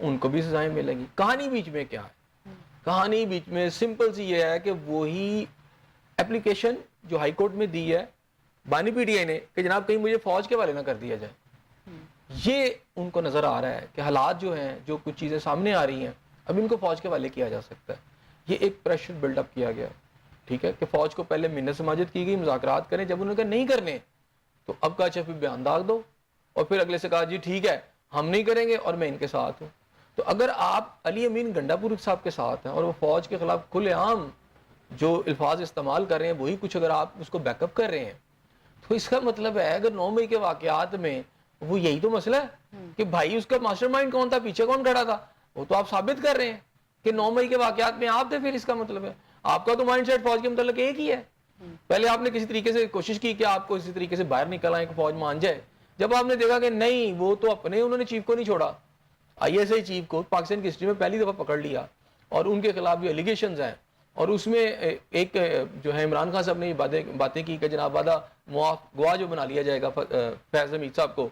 ان کو بھی سزائیں ملیں گی. کہانی بیچ میں کیا ہے؟ کہانی بیچ میں سمپل سی یہ ہے کہ وہی اپلیکیشن جو ہائی کورٹ میں دی ہے بانی پی ٹی آئی نے کہ جناب کہیں مجھے فوج کے حوالے نہ کر دیا جائے, یہ ان کو نظر آ رہا ہے کہ حالات جو ہیں, جو کچھ چیزیں سامنے آ رہی ہیں, اب ان کو فوج کے حوالے کیا جا سکتا ہے. یہ ایک پریشر بلڈ اپ کیا گیا, ٹھیک ہے, کہ فوج کو پہلے منت سماجت کی گئی مذاکرات کریں, جب انہوں نے کہا نہیں کرنے تو اب کہا اچھا پھر بیان داغ دو, اور پھر اگلے سے کہا جی ٹھیک ہے ہم نہیں کریں گے اور میں ان کے ساتھ ہوں. تو اگر آپ علی امین گنڈا پور صاحب کے ساتھ ہیں اور وہ فوج کے خلاف کھلے عام جو الفاظ استعمال کر رہے ہیں وہی کچھ اگر آپ اس کو بیک اپ کر رہے ہیں, تو اس کا مطلب ہے اگر 9 مئی کے واقعات میں وہ یہی تو مسئلہ ہے کہ بھائی اس کا ماسٹر مائنڈ کون تھا, پیچھے کون کھڑا تھا, وہ تو آپ ثابت کر رہے ہیں کہ 9 مئی کے واقعات میں آپ تھے. پھر اس کا مطلب ہے آپ کا تو مائنڈ سیٹ فوج کے متعلق ایک ہی ہے. پہلے آپ نے کسی طریقے سے کوشش کی کہ آپ کو اسی طریقے سے باہر نکل آئے کہ فوج مان جائے. جب آپ نے دیکھا کہ نہیں, وہ تو اپنے انہوں نے چیف کو نہیں چھوڑا, آئی ایس آئی چیف کو پاکستان کی ہسٹری میں پہلی دفعہ پکڑ لیا, اور ان کے خلاف جو ایلیگیشنز ہیں, اور اس میں ایک جو ہے عمران خان صاحب نے یہ باتیں کی کہ جناب وعدہ گواہ جو بنا لیا جائے گا فیض حمید صاحب کو,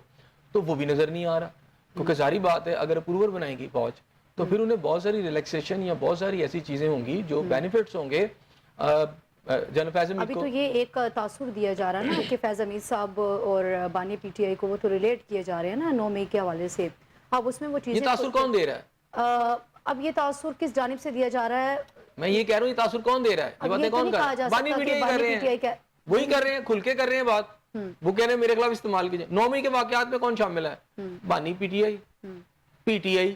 تو وہ بھی نظر نہیں آ رہا. کیونکہ ساری بات ہے اگر اپروور بنائے گی فوج تو پھر انہیں بہت ساری ریلیکسیشن یا بہت ساری ایسی چیزیں ہوں گی جو بینیفٹس ہوں گے جنرل فیض حمید ابھی کو. تو یہ ایک تاثر دیا جا رہا ہے نا کہ فیض حمید صاحب اور بانی پی ٹی آئی کو وہ تو ریلیٹ کیے جا رہے ہیں نا 9 مئی کے حوالے سے. اب اس میں وہ چیزیں یہ تاثر کون دے رہا ہے؟ اب یہ تاثر کس جانب سے دیا جا رہا ہے؟ میں یہ کہہ رہا ہوں یہ تاثر کون دے رہا ہے, یہ باتیں کون کر رہا ہے؟ بانی پی ٹی آئی کر رہے ہیں, وہی کر رہے ہیں, کھل کے کر رہے ہیں بات. وہ کہہ رہے ہیں میرے خلاف استعمال کیجئے. 9 مئی کے واقعات میں کون شامل ہے؟ بانی P T I, P T I.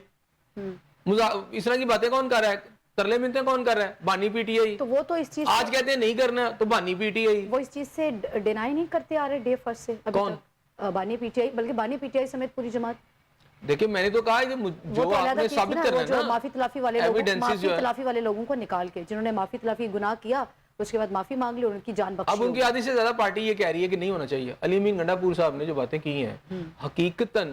اس طرح کی باتیں کون کر رہا ہے, ترلے منتیں کون کر رہا ہے؟ بانی پی ٹی آئی. تو وہ تو اس چیز آج کہتے ہیں نہیں کرنا تو بانی پی ٹی آئی. وہ اس چیز سے ڈینائی نہیں کرتے آ رہے ڈے فرسٹ سے کون؟ بانی پی ٹی آئی, بلکہ بانی پی ٹی آئی سمیت پوری جماعت. دیکھیں میں نے تو کہا ہے کہ جو آپ نے ثابت کرنا ہے نا معافی تلافی والے لوگوں کو نکال کے, جنہوں نے معافی تلافی گناہ کیا اس کے بعد معافی مانگ لی اور ان کی جان بخشی. اب ان کی آدھی سے زیادہ پارٹی یہ کہہ رہی ہے کہ نہیں ہونا چاہیے. علی امین گنڈا پور صاحب نے جو باتیں کی ہیں حقیقتاً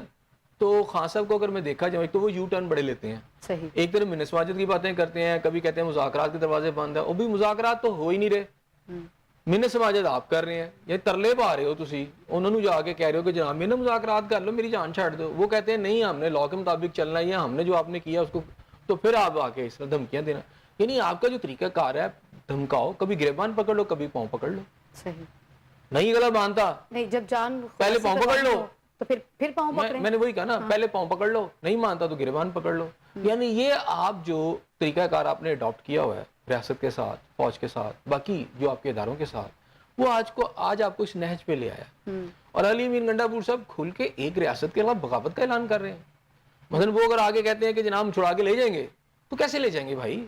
تو خان صاحب کو اگر میں دیکھا جائے تو وہ یو ٹرن بڑے لیتے ہیں. صحیح. ایک طرف منت سماجت کی باتیں کرتے ہیں, کبھی کہتے ہیں مذاکرات کے دروازے بند ہیں, وہ بھی مذاکرات تو ہو ہی نہیں رہے. منت سماجت آپ کر رہے ہیں, یہ ترلے پا رہے ہو تسی, انہوں نے جا کے کہہ رہے ہو کہ جناب میں نے مذاکرات کر لو میری جان چھاڑ دو. وہ کہتے ہیں نہیں ہم نے لا کے مطابق چلنا ہے, ہم نے جو آپ نے کیا اس کو, تو پھر آپ آ کے اس طرح دھمکیاں دینا. یعنی آپ کا جو طریقہ کار ہے دھمکاؤ, کبھی گریبان پکڑ لو کبھی پاؤں پکڑ لو. صحیح. نہیں گلا باندھتا نہیں, جب جان پہلے پاؤں پکڑ لو تو پھر پاؤں پکڑیں. میں نے وہی کہا نا, پہلے پاؤں پکڑ لو, نہیں مانتا تو گریبان پکڑ لو. یعنی یہ آپ جو طریقہ کار آپ نے اڈاپٹ کیا ہوا ہے ریاست کے ساتھ, فوج کے ساتھ, باقی جو آپ کے اداروں کے ساتھ, وہ آج آپ کو اس نہج پہ لے آیا. اور علی امین گنڈا پور صاحب کھل کے ایک ریاست کے خلاف بغاوت کا اعلان کر رہے ہیں. مثلا وہ اگر آگے کہتے ہیں کہ جناب ہم چھڑا کے لے جائیں گے, تو کیسے لے جائیں گے بھائی؟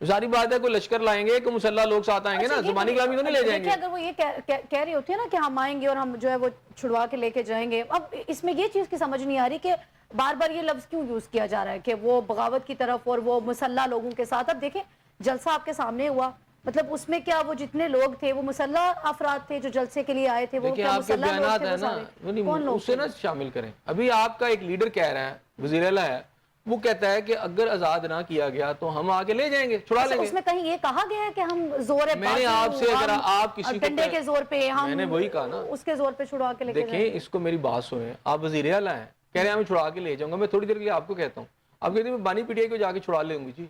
ظاہری بات ہے کوئی لشکر لائیں گے, کوئی مسلح لوگ ساتھ آئیں گے نا, زبانی کلامی تو نہیں لے جائیں گے. اگر وہ یہ کہہ رہی ہوتی ہے نا کہ ہم آئیں گے اور ہم جو ہے وہ چھڑوا کے لے کے جائیں گے, اب اس میں یہ چیز کی سمجھ نہیں آ رہی کہ بار بار یہ لفظ کیوں یوز کیا جا رہا ہے کہ وہ بغاوت کی طرف اور وہ مسلح لوگوں کے ساتھ. اب دیکھیں جلسہ آپ کے سامنے ہوا, مطلب اس میں کیا وہ جتنے لوگ تھے وہ مسلح افراد تھے جو جلسے کے لیے آئے تھے, وہ کیا مسلح لوگ تھے؟ وہ سارے کون لوگ اسے نہ شامل کریں. ابھی آپ کا ایک لیڈر کہہ رہا ہے, وزیر اعلیٰ ہے, وہ کہتا ہے کہ اگر آزاد نہ کیا گیا تو ہم آگے لے جائیں گے, چھڑا لیں گے. اس میں کہیں یہ کہا گیا ہے کہ ہم زور میں نے آپ سے اگر آپ کسی ڈنڈے کے زور پہ, ہم میں نے وہی کہا نا اس کے زور پہ چھڑوا کے لے کے دیکھیں اس کو میری بات سنیں. آپ وزیر اعلیٰ ہیں, کہہ رہے ہیں ہمیں چھڑا کے لے جاؤں گا. میں تھوڑی دیر کے لیے آپ کو کہتا ہوں, آپ کہتے ہیں میں بانی پی ٹی آئی کو جا کے چھڑا لے گی. جی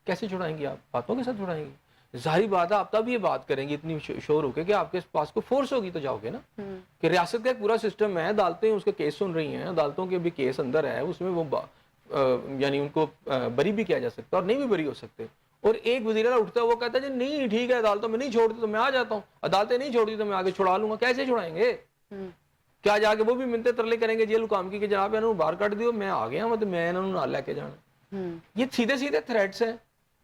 کیسے چھڑائیں گی آپ؟ باتوں کے ساتھ چھڑائیں گی. ظاہری بات ہے آپ تب یہ بات کریں گے اتنی شور ہو کے کہ آپ کے پاس کو فورس ہوگی تو جاؤ گے نا. کہ ریاست کا ایک پورا سسٹم ہے, عدالتیں اس کے کیس سن رہی ہیں, عدالتوں کے بھی کیس اندر ہے, اس میں وہ یعنی ان کو بری بھی کیا جا سکتا اور نہیں بھی بری ہو سکتے. اور ایک وزیر اعلیٰ اٹھتا ہے وہ کہتا ہے جی نہیں ٹھیک ہے عدالتوں میں نہیں چھوڑتی تو میں آ جاتا ہوں, عدالتیں نہیں چھوڑتی تو میں آگے چھڑا لوں گا. کیسے چھڑائیں گے؟ کیا جا کے وہ بھی منتے ترلے کریں گے جیل حکام کی کہ جناب انہوں باہر کٹ دیو, میں آ گیا مطلب میں انہوں نہ لے کے جانا. یہ سیدھے سیدھے تھریٹس ہیں,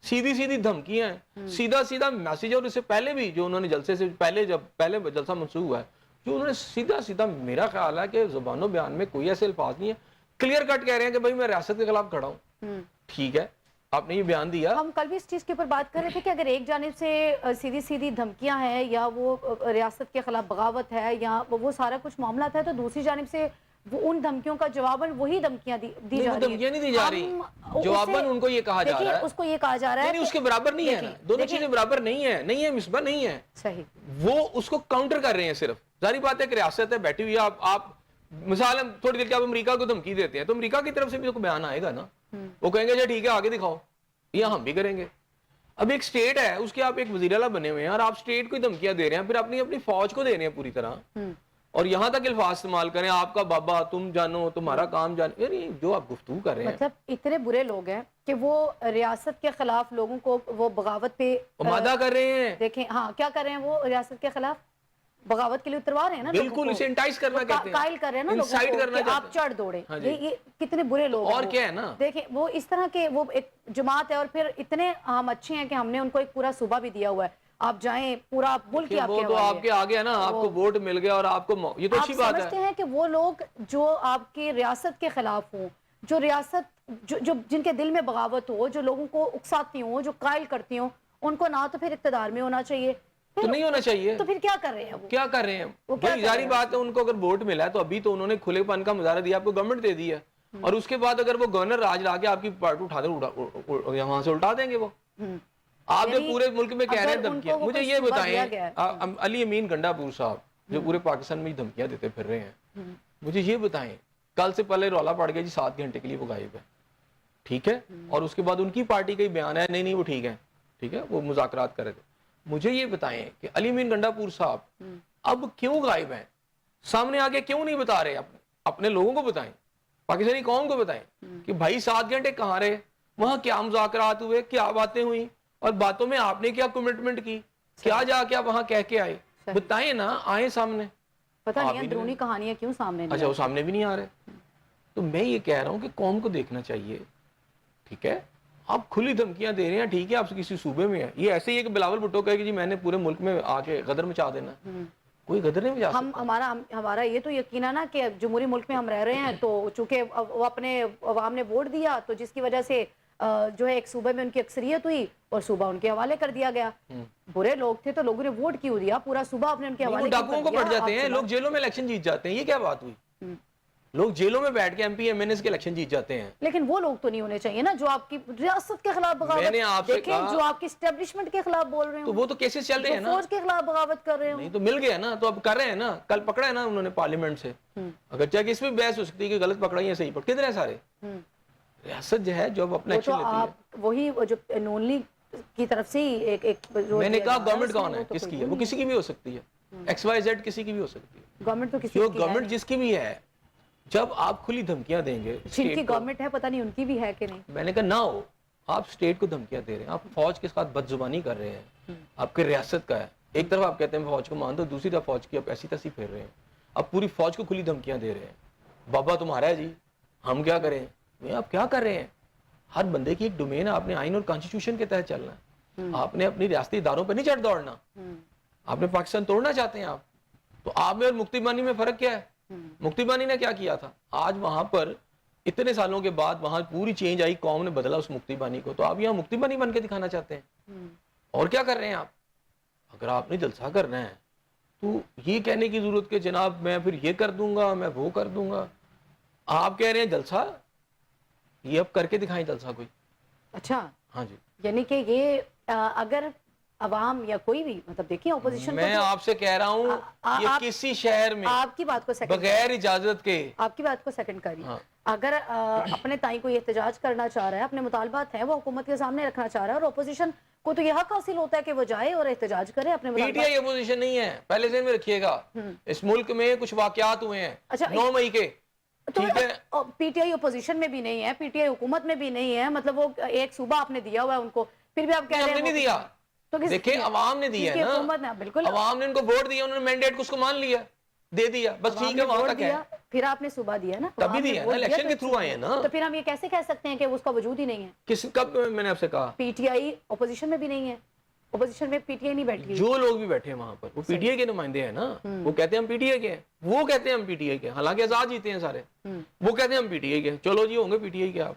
سیدھی سیدھی دھمکیاں ہیں, سیدھا سیدھا میسج. اور اس سے پہلے بھی جو انہوں نے جلسے سے پہلے جلسہ منسوخ ہوا ہے, جو انہوں نے سیدھا سیدھا, میرا خیال ہے کہ زبان و بیان میں کوئی ایسے الفاظ نہیں ہے, کلیئر کٹ کہہ رہے ہیں کہ بھائی میں ریاست کے خلاف کھڑا ہوں. ٹھیک ہے آپ نے یہ بیان دیا. ہم کل بھی اس چیز کے اوپر بات کر رہے تھے کہ اگر ایک جانب سے سیدھی سیدھی دھمکیاں ہیں یا وہ ریاست کے خلاف بغاوت ہے یا وہ سارا کچھ معاملات ہے, تو دوسری جانب سے وہ ان دھمکیوں کا جواباً وہی دھمکیاں دی جا رہی ہیں. دھمکیاں نہیں دی جا رہی, جواباً ان کو یہ کہا جا رہا ہے, اس کو یہ کہا جا رہا ہے نہیں اس کے برابر نہیں ہے نا, دونوں چیزیں برابر نہیں ہے, نہیں ہے مصباح نہیں ہے. صحیح. وہ اس کو کاؤنٹر کر رہے ہیں صرف. ظاہری بات ہے کہ ریاست ہے بیٹھی ہوئی, آپ مثال تھوڑی دیر کے آپ امریکہ کو دھمکی دیتے ہیں تو امریکہ کی طرف سے بھی تو بیان آئے گا نا. وہ کہیں گے اچھا ٹھیک ہے آگے دکھاؤ, یہ ہم بھی کریں گے. اب ایک اسٹیٹ ہے, اس کے آپ ایک وزیر اعلیٰ بنے ہوئے ہیں اور آپ اسٹیٹ کو دھمکیاں دے رہے ہیں, پھر اپنی اپنی فوج کو دے رہے ہیں پوری طرح, اور یہاں تک الفاظ استعمال کریں آپ کا بابا, تم جانو, تمہارا کام جانو. یعنی جو آپ گفتگو کر رہے ہیں, مطلب اتنے برے لوگ ہیں کہ وہ ریاست کے خلاف لوگوں کو وہ بغاوت پہ مادہ کر رہے ہیں. دیکھیں ہاں کیا کر رہے ہیں, وہ ریاست کے خلاف بغاوت کے لیے اتروا رہے ہیں نا, بالکل اسے انٹائز کرنا کہتے ہیں, قائل کر رہے ہیں نا لوگوں کو کہ آپ چڑھ دوڑیں. یہ کتنے برے لوگ ہیں. اور کیا ہے نا, دیکھیں وہ اس طرح کے وہ ایک جماعت ہے, اور پھر اتنے ہم اچھے ہیں کہ ہم نے ان کو ایک پورا صوبہ بھی دیا ہوا ہے, آپ جائیں پورا ملک ہی آپ کے وہ تو آپ کے آگے ہے نا, آپ کو ووٹ مل گیا اور آپ کو, یہ تو اچھی بات ہے. سمجھتے ہیں کہ وہ لوگ جو آپ کی ریاست کے خلاف ہوں, جو ریاست جو جن کے دل میں بغاوت ہو, جو لوگوں کو اکساتی ہوں, جو قائل کرتی ہوں, ان کو نہ تو پھر اقتدار میں ہونا چاہیے, تو نہیں ہونا چاہیے. تو پھر کیا کر رہے ہیں وہ, کیا کر رہے ہیں بھائی, ظاہری بات ہے ان کو اگر ووٹ ملا ہے تو ابھی تو انہوں نے کھلے پن کا مظاہرہ دیا, آپ کو گورنمنٹ دے دی ہے, اور اس کے بعد اگر وہ گورنر راج لا کے آپ کی پارٹی اٹھا دیں, وہاں سے الٹا دیں گے وہ. آپ جو پورے ملک میں کہہ رہے ہیں دھمکیاں, مجھے یہ بتائیں علی امین گنڈا پور صاحب جو پورے پاکستان میں دھمکیاں دیتے پھر رہے ہیں, مجھے یہ بتائیں کل سے پہلے رولا پڑ گیا جی 7 گھنٹے کے لیے وہ غائب ہے, ٹھیک ہے, اور اس کے بعد ان کی پارٹی کا ہی بیان ہے نہیں وہ ٹھیک ہے, ٹھیک ہے, وہ مذاکرات کر رہے تھے. مجھے یہ بتائیں کہ علی امین گنڈا پور صاحب اب کیوں غائب ہیں, سامنے آگے کیوں نہیں بتا رہے, اپنے لوگوں کو بتائیں, پاکستانی قوم کو بتائیں کہ بھائی 7 گھنٹے کہاں رہے, وہاں کیا مذاکرات ہوئے, کیا باتیں ہوئی, اور باتوں میں آپ نے کیا کمٹمنٹ کی, کیا جا کے آپ وہاں کہہ کے آئے, بتائیں نا, آئیں سامنے. پتہ نہیں اندرونی کہانیاں کیوں سامنے نہیں, اچھا وہ سامنے بھی نہیں آ رہے. تو میں یہ کہہ رہا ہوں کہ قوم کو دیکھنا چاہیے, ٹھیک ہے, آپ کھلی دھمکیاں دے رہے ہیں, ٹھیک ہے, آپ کسی صوبے میں ہیں, یہ ایسے ہی ہے کہ بلاول بھٹو کہے کہ جی میں نے پورے ملک میں آ کے غدر مچا دینا, کوئی غدر نہیں مچا سکتا. ہمارا یہ تو یقین ہے نا کہ جمہوری ملک میں ہم رہ رہے ہیں, تو چونکہ وہ اپنے عوام نے ووٹ دیا, تو جس کی وجہ سے جو ہے ایک صوبے میں ان کی اکثریت ہوئی اور صوبہ ان کے حوالے کر دیا گیا. برے لوگ تھے تو لوگوں نے ووٹ کیوں دیا, پورا صوبہ اپنے ان کے حوالے ڈاکوؤں کو پڑ جاتے ہیں, لوگ جیلوں میں الیکشن جیت جاتے ہیں, یہ کیا بات ہوئی, لوگ جیلوں میں بیٹھ کے M P M N S کے الیکشن جیت جاتے ہیں. لیکن وہ لوگ تو نہیں ہونے چاہیے نا جو آپ کی ریاست کے خلاف بغاوت, دیکھیں جو آپ کی اسٹیبلشمنٹ کے خلاف بول رہے ہیں, تو وہ تو کیسز چل رہے ہیں نا, فوج کے خلاف بغاوت کر رہے ہیں. نہیں تو مل گیا نا, تو اب کر رہے ہیں نا, کل پکڑا ہے نا انہوں نے پارلیمنٹ سے, اگر چاہے اس میں بحث ہو سکتی ہے کہ غلط پکڑا یا صحیح پکڑا, کدھر ہیں سارے, ریاست جو ہے جو اب اپنا ایکشن لیتی ہے. وہی جو نون لیگ کی طرف سے میں نے کہا گورنمنٹ کون ہے, کس کی ہے, وہ کسی کی بھی ہو سکتی ہے, ایکس وائی زیڈ کسی کی بھی ہو سکتی ہے, گورنمنٹ تو کسی جو گورنمنٹ جس کی بھی ہے, جب آپ کھلی دھمکیاں دیں گے, جن کی گورنمنٹ ہے پتہ نہیں ان کی بھی ہے کہ نہیں. میں نے کہا نہ ہو, آپ اسٹیٹ کو دھمکیاں دے رہے ہیں, آپ فوج کے ساتھ بدزبانی کر رہے ہیں, آپ کے ریاست کا ہے, ایک طرف آپ کہتے ہیں فوج کو مان دو, دوسری طرف فوج کی آپ ایسی تیسی پھیر رہے ہیں, آپ پوری فوج کو کھلی دھمکیاں دے رہے ہیں, بابا تمہارا ہے جی, ہم کیا کریں, آپ کیا کر رہے ہیں. ہر بندے کی ایک ڈومین ہے, آپ نے آئین اور کانسٹیٹیوشن کے تحت چلنا ہے, آپ نے اپنی ریاستی اداروں پہ نہیں چڑھ دوڑنا, آپ نے پاکستان توڑنا چاہتے ہیں آپ, تو آپ میں اور مکتی بانی میں فرق کیا ہے. مکتی بانی نے کیا کیا تھا, آج وہاں پر اتنے سالوں کے بعد وہاں پوری چینج آئی, قوم نے بدلا اس مکتی بانی کو, تو آپ یہاں مکتی بانی بن کے دکھانا چاہتے ہیں, اور کیا کر رہے ہیں آپ. اگر آپ نے جلسہ کرنا ہے تو یہ کہنے کی ضرورت کہ جناب میں پھر یہ کر دوں گا, میں وہ کر دوں گا, آپ کہہ رہے ہیں جلسہ, یہ اب کر کے دکھائیں جلسہ کوئی. اچھا, ہاں جی, یعنی کہ یہ اگر عوام یا کوئی بھی, مطلب دیکھیں اپوزیشن, میں آپ سے کہہ رہا ہوں یہ کسی شہر میں آپ کی بات کو بغیر اجازت کے, آپ کی بات کو سیکنڈ کریے, اگر اپنے تائیں کوئی احتجاج کرنا چاہ رہا ہے, اپنے مطالبات ہیں وہ حکومت کے سامنے رکھنا چاہ رہا ہے, اور اپوزیشن کو تو یہ حق حاصل ہوتا ہے کہ وہ جائے اور احتجاج کرے اپنے مطالبات. پی ٹی آئی اپوزیشن نہیں ہے, پہلے ذہن میں رکھیے گا, اس ملک میں کچھ واقعات ہوئے ہیں 9 مئی کے, ٹھیک ہے, پی ٹی آئی اپوزیشن میں بھی نہیں ہے, پی ٹی آئی حکومت میں بھی نہیں ہے, مطلب وہ ایک صوبہ آپ نے دیا ہوا ہے ان کو, پھر بھی آپ کہہ رہے ہیں نہیں دیا. دیکھیں عوام نے دیا ہے نا, بالکل عوام نے ان کو ووٹ دیا, انہوں نے مینڈیٹ کو اس کو مان لیا, دے دیا, بس ٹھیک ہے, وہاں تک ہے. پھر آپ نے صوبہ دیا نا, تبھی دیا نا, الیکشن کے تھرو آئے ہیں نا, تو پھر ہم یہ کیسے کہہ سکتے ہیں کہ اس کا وجود ہی نہیں ہے. کب میں نے آپ سے کہا پی ٹی آئی اپوزیشن میں بھی نہیں ہے, اپوزیشن میں پی ٹی آئی نہیں بیٹھی, جو لوگ بھی بیٹھے ہیں وہاں پر وہ پی ٹی آئی کے نمائندے ہیں نا, وہ کہتے ہیں ہم پی ٹی آئی کے ہیں, وہ کہتے ہیں ہم پی ٹی آئی کے, حالانکہ آزاد جیتے ہیں سارے, وہ کہتے ہیں ہم پی ٹی آئی کے, چلو جی ہوں گے پی ٹی آئی کے. آپ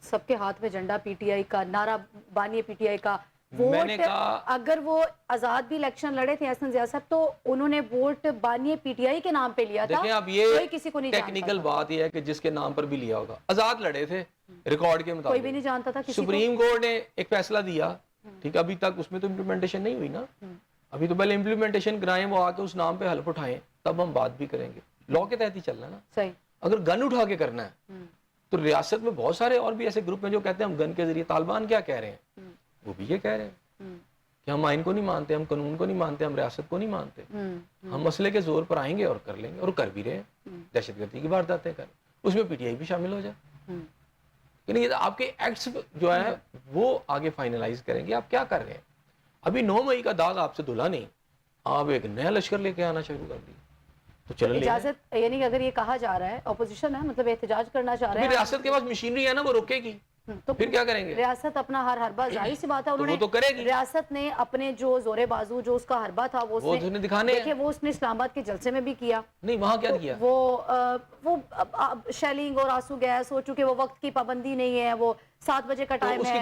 سب کے ہاتھ میں جھنڈا پی ٹی آئی کا, نعرہ بانی پی ٹی آئی کا. ووٹ اگر وہ آزاد بھی الیکشن لڑے تھے احسن ضیاء صاحب, تو انہوں نے ووٹ بانی پی ٹی آئی کے نام پہ لیا تھا. دیکھیں اب یہ کسی کو نہیں ٹیکنیکل بات یہ ہے کہ جس کے نام پر بھی لیا ہوگا, آزاد لڑے تھے ریکارڈ کے مطابق, کوئی بھی نہیں جانتا تھا. سپریم کورٹ نے ایک فیصلہ دیا, ٹھیک ہے, ابھی تک اس میں تو امپلیمنٹیشن نہیں ہوئی نا, ابھی تو پہلے امپلیمنٹیشن کرائیں, وہ آ کے اس نام پہ حلف اٹھائیں, تب ہم بات بھی کریں گے. لا کے تحت ہی چلنا ہے نا. صحیح. اگر گن اٹھا کے کرنا ہے تو ریاست میں بہت سارے اور بھی ایسے گروپ ہیں جو کہتے ہیں ہم گن کے ذریعے. طالبان کیا کہہ رہے ہیں؟ وہ بھی یہ کہہ رہے ہیں کہ ہم آئین کو نہیں مانتے, ہم قانون کو نہیں مانتے, ہم ریاست کو نہیں مانتے, ہم مسئلے کے زور پر آئیں گے اور کر لیں گے, اور کر بھی رہے ہیں, دہشت گردی کی وارداتیں کر. اس میں پی ٹی آئی بھی شامل ہو جائے. یعنی آپ کے ایکٹس جو ہے وہ آگے فائنلائز کریں گے آپ کیا کر رہے ہیں. ابھی 9 مئی کا داغ آپ سے دھلا نہیں, آپ ایک نیا لشکر لے کے آنا شروع کر دیا. تو چلیں اجازت, یعنی اگر یہ کہا جا رہا ہے اپوزیشن ہے, مطلب احتجاج کرنا چاہ رہا ہے, ریاست کے پاس مشینری ہے نا, وہ روکے گی, تو پھر کیا کریں گے؟ ریاست اپنا ہر حربہ, ظاہر سی بات ہے انہوں وہ تو کرے گی. ریاست نے اپنے جو زور بازو جو اس کا حربہ تھا وہ اس نے دکھانے دیکھیں, وہ اس نے اسلام آباد کے جلسے میں بھی کیا. نہیں, وہاں کیا کیا؟ وہ شیلنگ اور آنسو گیس, ہو چکے وہ وقت کی پابندی نہیں ہے, وہ 7 بجے کا ٹائم ہے,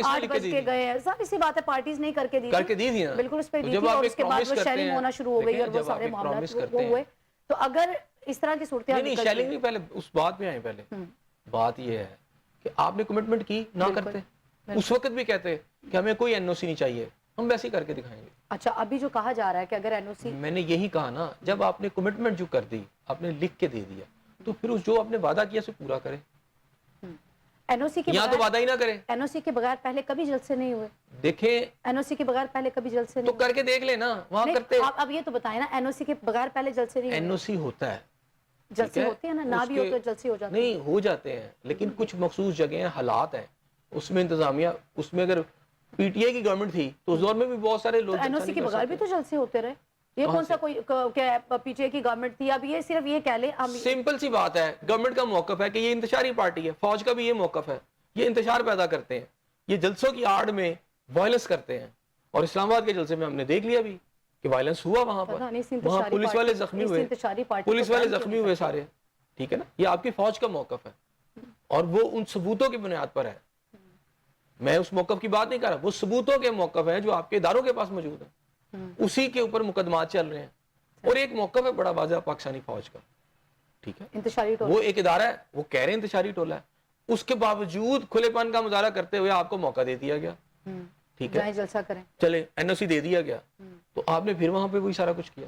8 بج کے گئے ہیں, ظاہر سی بات ہے پارٹیز نہیں کر کے دی تھی, بالکل اس پہ دی تھی, اور اس کے بعد وہ شیلنگ ہونا شروع ہو گئی اور وہ سارے معاملات وہ ہوئے. تو اگر اس طرح کی صورتحال نہیں شیلنگ نہیں, پہلے اس بات میں آئیں. پہلے بات یہ ہے کہ آپ نے کمٹمنٹ کی, نہ کرتے اس وقت بھی کہتے کہ ہمیں کوئی این او سی نہیں چاہیے, ہم ویسے ہی کر کے دکھائیں گے. اچھا, ابھی جو کہا جا رہا ہے کہ اگر این او سی, میں نے یہی کہا نا, جب آپ نے کمٹمنٹ جو کر دی, آپ نے لکھ کے دے دیا, تو پھر اس جو آپ نے وعدہ کیا اسے پورا کرے. این او سی کے یہاں تو وعدہ ہی نہ کرے. این او سی کے بغیر پہلے کبھی جلسے نہیں ہوئے. دیکھیں, این او سی کے بغیر پہلے کبھی جلسے تو نہیں کر کے دیکھ لیں نا, وہاں کرتے. آپ اب یہ تو بتائیں نا, این او سی کے بغیر پہلے جلسے نہیں این او سی ہوتا ہے, جلسے ہوتے ہیں نا, نہ بھی ہو تو جلسے ہو جاتے ہیں. نہیں ہو جاتے ہیں, لیکن کچھ مخصوص جگہیں حالات ہیں, اس میں انتظامیہ, اس میں اگر پی ٹی آئی کی گورنمنٹ تھی تو اس دور میں بھی بہت سارے لوگ این او سی کے بغیر بھی تو جلسے ہوتے رہے. یہ کون سا کوئی پی ٹی آئی کی گورنمنٹ تھی؟ اب یہ صرف یہ کہہ لیں, سمپل سی بات ہے, گورنمنٹ کا موقف ہے کہ یہ انتشاری پارٹی ہے, فوج کا بھی یہ موقف ہے, یہ انتشار پیدا کرتے ہیں, یہ جلسوں کی آڑ میں وائلنس کرتے ہیں. اور اسلام آباد کے جلسے میں ہم نے دیکھ لیا بھی کہ وائلنس ہوا وہاں پر, وہاں پولیس والے زخمی ہوئے, پولیس والے زخمی ہوئے سارے, ٹھیک ہے نا. یہ آپ کی فوج کا موقف ہے, اور وہ ان ثبوتوں کی بنیاد پر ہے. میں اس موقف کی بات نہیں کر رہا, وہ ثبوتوں کے موقف ہیں جو آپ کے اداروں کے پاس موجود ہیں, اسی کے اوپر مقدمات چل رہے ہیں. اور ایک موقف ہے بڑا واضح پاکستانی فوج کا, ٹھیک ہے, انتشاری ٹولہ, وہ ایک ادارہ ہے, وہ کہہ رہے ہیں انتشاری ٹولہ ہے, اس کے باوجود کھلے پن کا مظاہرہ کرتے ہوئے آپ کو موقع دے دیا گیا, ٹھیک ہے, جلسہ کریں, چلے این او سی دے دیا گیا, تو آپ نے پھر وہاں پہ وہی سارا کچھ کیا.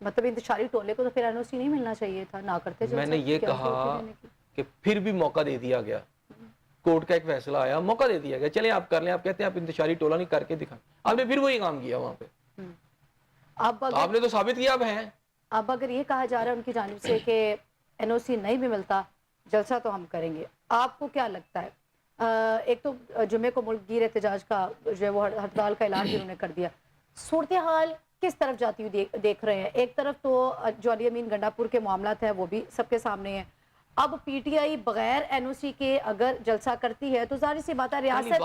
مطلب انتشاری ٹولے کو تو پھر این او سی نہیں ملنا چاہیے تھا, نہ کرتے. میں نے یہ کہا کہ پھر بھی موقع دے دیا گیا, کورٹ کا ایک فیصلہ آیا, موقع دے دیا گیا, چلیں آپ کر لیں. آپ کہتے ہیں آپ انتشاری ٹولہ نہیں, کر کے دکھائیں. آپ نے پھر وہی کام کیا وہاں پہ, آپ نے تو ثابت کیا اب ہے. اب اگر یہ کہا جا رہا ہے ان کی جانب سے کہ این او سی نہیں بھی ملتا, جلسہ تو ہم کریں گے, آپ کو کیا لگتا ہے؟ ایک تو جمعے کو ملک گیر احتجاج کا جو ہے وہ ہڑتال کا اعلان بھی انہوں نے کر دیا. صورتحال کس طرف جاتی ہوئی دیکھ رہے ہیں؟ ایک طرف تو جو علی امین گنڈا پور کے معاملات ہیں وہ بھی سب کے سامنے ہیں. اب پی ٹی آئی بغیر این او سی کے اگر جلسہ کرتی ہے تو ظاہر سی بات ہے ریاست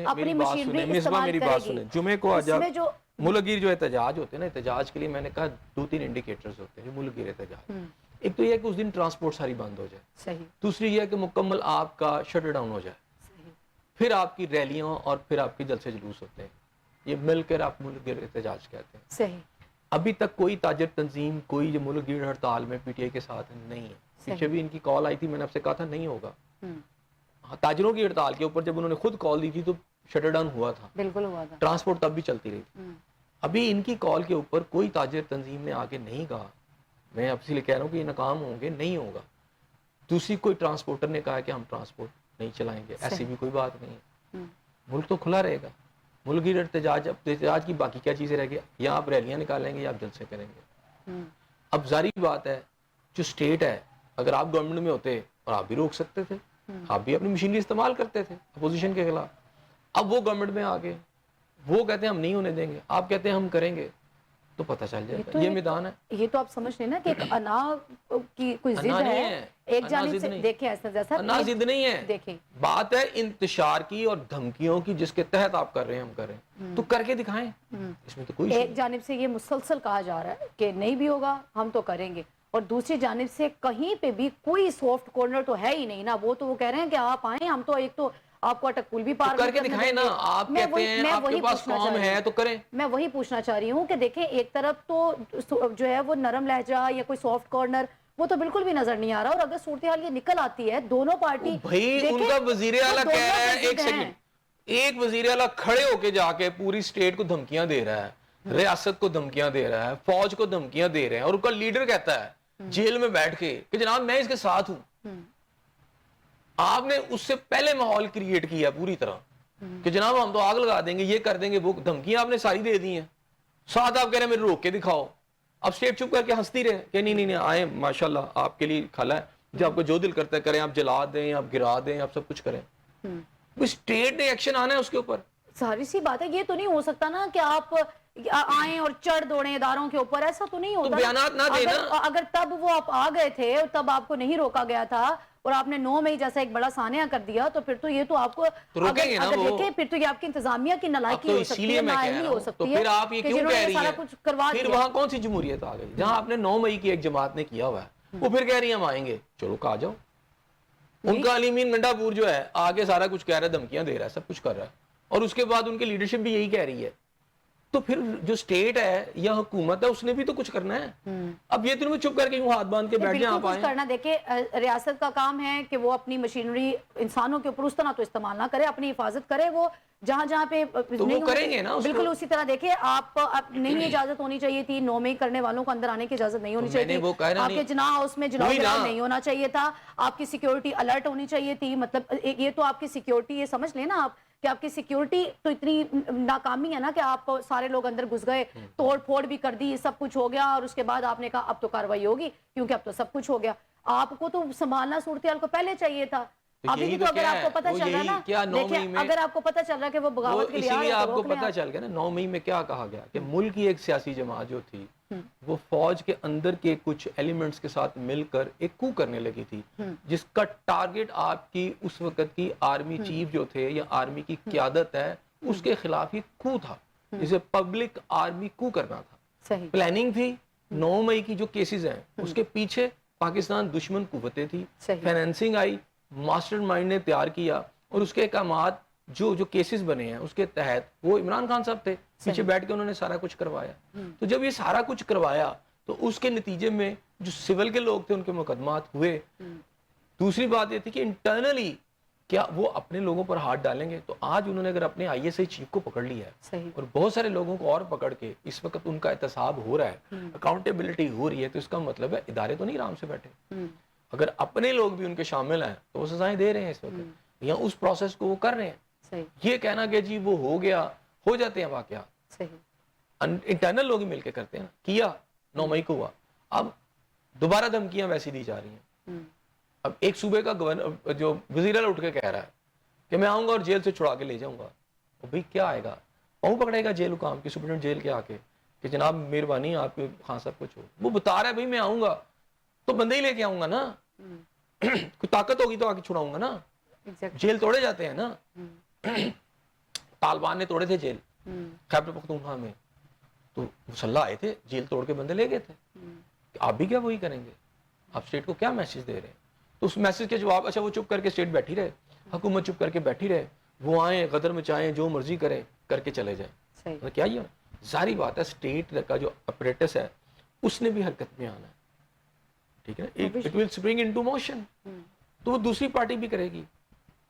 اپنی مشینری استعمال کرے گی. جمعے کو جو ملک گیر جو احتجاج ہوتے ہیں نا, احتجاج کے لیے میں نے کہا 2-3 انڈیکیٹرز ہوتے ہیں جو ملک گیر احتجاج. ایک تو یہ ہے کہ اس دن ٹرانسپورٹ ساری بند ہو جائے, صحیح. دوسری یہ ہے کہ مکمل آپ کا شٹ ڈاؤن ہو جائے, پھر آپ کی ریلیاں اور پھر آپ کے جلسے جلوس ہوتے ہیں, یہ مل کر آپ ملک گیر احتجاج کہتے ہیں. صحیح. ابھی تک کوئی تاجر تنظیم کوئی جو ملک گیر ہڑتال میں پی ٹی آئی کے ساتھ نہیں ہے. پیچھے بھی ان کی کال آئی تھی, میں نے آپ سے کہا تھا نہیں ہوگا. تاجروں کی ہڑتال کے اوپر جب انہوں نے خود کال دی تھی تو شٹر ڈاؤن ہوا تھا, بالکل ہوا تھا, ٹرانسپورٹ تب بھی چلتی رہی. ابھی ان کی کال کے اوپر کوئی تاجر تنظیم نے آگے نہیں کہا, میں آپ سے کہہ رہا ہوں کہ یہ ناکام ہوں گے, نہیں ہوگا. دوسری کوئی ٹرانسپورٹر نے کہا کہ ہم ٹرانسپورٹ نہیں چلائیں گے, ایسی بھی کوئی بات نہیں ہے. ملک تو کھلا رہے گا. ملک گیر احتجاج, اب احتجاج کی باقی کیا چیزیں رہ گئی, یا آپ ریلیاں نکالیں گے یا آپ جلسے کریں گے. اب ظاہری بات ہے جو اسٹیٹ ہے, اگر آپ گورنمنٹ میں ہوتے اور آپ بھی روک سکتے تھے, آپ بھی اپنی مشینری استعمال کرتے تھے اپوزیشن کے خلاف. اب وہ گورنمنٹ میں آ گئے, وہ کہتے ہیں ہم نہیں ہونے دیں گے, آپ کہتے ہیں ہم کریں گے, تو پتہ چل جائے گا. یہ میدان ہے. یہ تو آپ سمجھ لیں نا کہ ایک انا کی کوئی ضد ہے, ایک جانب سے دیکھیں ایسا انا ضد نہیں ہے, دیکھیں بات ہے انتشار کی اور دھمکیوں کی, جس کے تحت آپ کر رہے ہیں, ہم کر رہے ہیں, تو کر کے دکھائیں. اس میں تو کوئی ایک جانب سے یہ مسلسل کہا جا رہا ہے کہ نہیں بھی ہوگا ہم تو کریں گے, اور دوسری جانب سے کہیں پہ بھی کوئی سافٹ کارنر تو ہے ہی نہیں نا. وہ تو وہ کہہ رہے ہیں کہ آپ آئیں, ہم تو ایک تو آپ کو اٹک پول بھی پار کر کے دکھائیں نا. آپ کہتے ہیں آپ کے پاس قوم ہے تو کریں. میں وہی پوچھنا چاہ رہی ہوں کہ دیکھیں ایک طرف تو جو ہے وہ نرم لہجہ یا کوئی سافٹ کارنر وہ تو بالکل بھی نظر نہیں آ رہا, اور اگر صورتحال یہ نکل آتی ہے دونوں پارٹی, بھائی ان کا وزیر اعلیٰ کہہ رہا ہے, ایک سیکنڈ, ایک وزیر اعلیٰ کھڑے ہو کے جا کے پوری اسٹیٹ کو دھمکیاں دے رہا ہے, ریاست کو دھمکیاں دے رہا ہے, فوج کو دھمکیاں دے رہے ہیں, اور ان کا لیڈر کہتا ہے جیل میں بیٹھ کے کہ جناب میں اس کے ساتھ ہوں. آپ نے اس سے پہلے ماحول کریٹ کیا پوری طرح کہ جناب ہم تو آگ لگا دیں گے، یہ کر دیں گے، وہ دھمکیاں آپ نے ساری دے دی ہیں، ساتھ آپ کہہ رہے ہیں میرے روک کے دکھاؤ. اب اسٹیٹ چپ کر کے ہنستی رہے کہ نہیں نہیں نہیں آئیں ماشاءاللہ آپ کے لیے کھلا ہے، جو آپ کو جو دل کرتا ہے کریں، آپ جلا دیں، آپ گرا دیں، آپ سب کچھ کریں. اسٹیٹ نے ایکشن آنا ہے اس کے اوپر. ظاہر سی بات ہے، یہ تو نہیں ہو سکتا نا کہ آپ آئیں اور چڑھ دوڑیں اداروں کے اوپر، ایسا تو نہیں ہوتا. تو بیانات نہ دیں نا. اگر تب وہ آپ آ گئے تھے اور تب آپ کو نہیں روکا گیا تھا اور آپ نے 9 مئی جیسا ایک بڑا سانحہ کر دیا، تو پھر تو یہ تو آپ کو روکیں گے نا اگر وہ. دیکھیں پھر تو یہ آپ کی انتظامیہ کی نالائکی تو ہو اسی سکتی لیے ہے، میں کہہ نااہلی رہا ہو ہوں. تو سکتی ہے پھر آپ یہ کہ کیوں جنہوں کہہ نے رہی سارا ہیں کچھ کروا پھر دیا. وہاں کون سی جمہوریت آ گئی جہاں آپ نے 9 مئی کی ایک جماعت نے کیا ہوا ہے، وہ پھر کہہ رہی ہیں ہم آئیں گے. چلو کہا جاؤ. ان کا علیمین منڈا پور جو ہے آگے سارا کچھ کہہ رہا ہے، دھمکیاں دے رہا ہے، سب کچھ کر رہا ہے، اور اس کے بعد ان کی لیڈرشپ بھی یہی کہہ رہی ہے. تو پھر جو اسٹیٹ ہے یا حکومت ہے اس نے بھی تو کچھ کرنا ہے. اب یہ تم چپ کر کے یوں ہاتھ باندھ کے بیٹھ جائیں. آپ کچھ کرنا، دیکھیں ریاست کا کام ہے کہ وہ اپنی مشینری انسانوں کے اوپر اس طرح تو استعمال نہ کرے، اپنی حفاظت کرے. وہ جہاں جہاں پہ تو وہ کریں گے نا. بالکل اسی طرح دیکھیں آپ نہیں اجازت ہونی چاہیے تھی 9 مئی کرنے والوں کو اندر آنے کی اجازت نہیں ہونی چاہیے تھی. آپ کے جناح ہاؤس میں جلاؤ نہیں ہونا چاہیے تھا. آپ کی سیکیورٹی الرٹ ہونی چاہیے تھی. مطلب یہ تو آپ کی سیکیورٹی، یہ سمجھ لیں نا آپ کہ آپ کی سیکیورٹی تو اتنی ناکامی ہے نا کہ آپ سارے لوگ اندر گھس گئے، توڑ پھوڑ بھی کر دی، سب کچھ ہو گیا، اور اس کے بعد آپ نے کہا اب تو کارروائی ہوگی کیونکہ اب تو سب کچھ ہو گیا. آپ کو تو سنبھالنا صورتحال کو پہلے چاہیے تھا. ابھی بھی تو اگر آپ کو پتہ چل رہا ہے نا، دیکھیں اگر آپ کو پتہ چل رہا ہے کہ وہ بغاوت کے لیے اسی لیے آ رہا ہے آپ تو کو روک لیں. پتہ چل گیا نا 9 مئی میں کیا کہا گیا کہ ملک کی ایک سیاسی جماعت جو تھی وہ فوج کے اندر کے کچھ ایلیمنٹس کے ساتھ مل کر ایک کو کرنے لگی تھی، جس کا ٹارگٹ آپ کی اس وقت کی آرمی چیف جو تھے یا آرمی کی قیادت ہے اس کے خلاف ہی کو تھا، جسے پبلک آرمی کو کرنا تھا. پلاننگ تھی. 9 مئی کی جو کیسز ہیں اس کے پیچھے پاکستان دشمن قوتیں تھی، فائنینسنگ آئی، ماسٹر مائنڈ نے تیار کیا، اور اس کے احکامات جو کیسز بنے ہیں اس کے تحت وہ عمران خان صاحب تھے، پیچھے بیٹھ کے انہوں نے سارا کچھ کروایا. تو جب یہ سارا کچھ کروایا تو اس کے نتیجے میں جو سول کے لوگ تھے ان کے مقدمات ہوئے. دوسری بات یہ تھی کہ انٹرنلی کیا وہ اپنے لوگوں پر ہاتھ ڈالیں گے. تو آج انہوں نے اگر اپنے آئی ایس آئی چیف کو پکڑ لیا ہے اور بہت سارے لوگوں کو اور پکڑ کے اس وقت ان کا احتساب ہو رہا ہے، اکاؤنٹیبلٹی ہو رہی ہے، تو اس کا مطلب ہے ادارے تو نہیں آرام سے بیٹھے. اگر اپنے لوگ بھی ان کے شامل ہیں تو وہ سزائیں دے رہے ہیں اس وقت، یا اس پروسیس کو وہ کر رہے ہیں. یہ کہنا کہ جی وہ ہو گیا، ہو جاتے ہیں واقعات، انٹرنل لوگ ہی مل کے کرتے ہیں. کیا 9 مئی کو ہوا، اب دوبارہ دھمکیاں ویسی دی جا رہی ہیں. اب ایک صوبے کا گورنر جو وزیر اعلیٰ اٹھ کے کہہ رہا ہے کہ میں آؤں گا اور جیل سے چھڑا کے لے جاؤں گا. بھئی کیا آئے گا؟ پاؤں پکڑے گا جیل حکام کی، سپرنٹینڈنٹ جیل کے آ کے کہ جناب مہربانی آپ کے خان صاحب کو چھوڑ. وہ بتا رہا ہے بھئی میں آؤں گا تو بندے ہی لے کے آؤں گا نا، کوئی طاقت ہوگی تو آ کے چھڑاؤں گا نا. جیل توڑے جاتے ہیں نا. طالبان نے توڑے تھے جیل خیبر پختونخوا میں، تو مسلح آئے تھے، جیل توڑ کے بندے لے گئے تھے. آپ بھی کیا وہی کریں گے؟ آپ اسٹیٹ کو کیا میسج دے رہے ہیں؟ تو اس میسج کے جواب اچھا وہ چپ کر کے اسٹیٹ بیٹھی رہے، حکومت چپ کر کے بیٹھی رہے، وہ آئیں غدر مچائیں جو مرضی کریں کر کے چلے جائیں. کیا یہ ظاہری بات ہے اسٹیٹ کا جو اپریٹس ہے اس نے بھی حرکت میں آنا ہے. ٹھیک ہے نا، it will spring into motion. تو وہ دوسری پارٹی بھی کرے گی.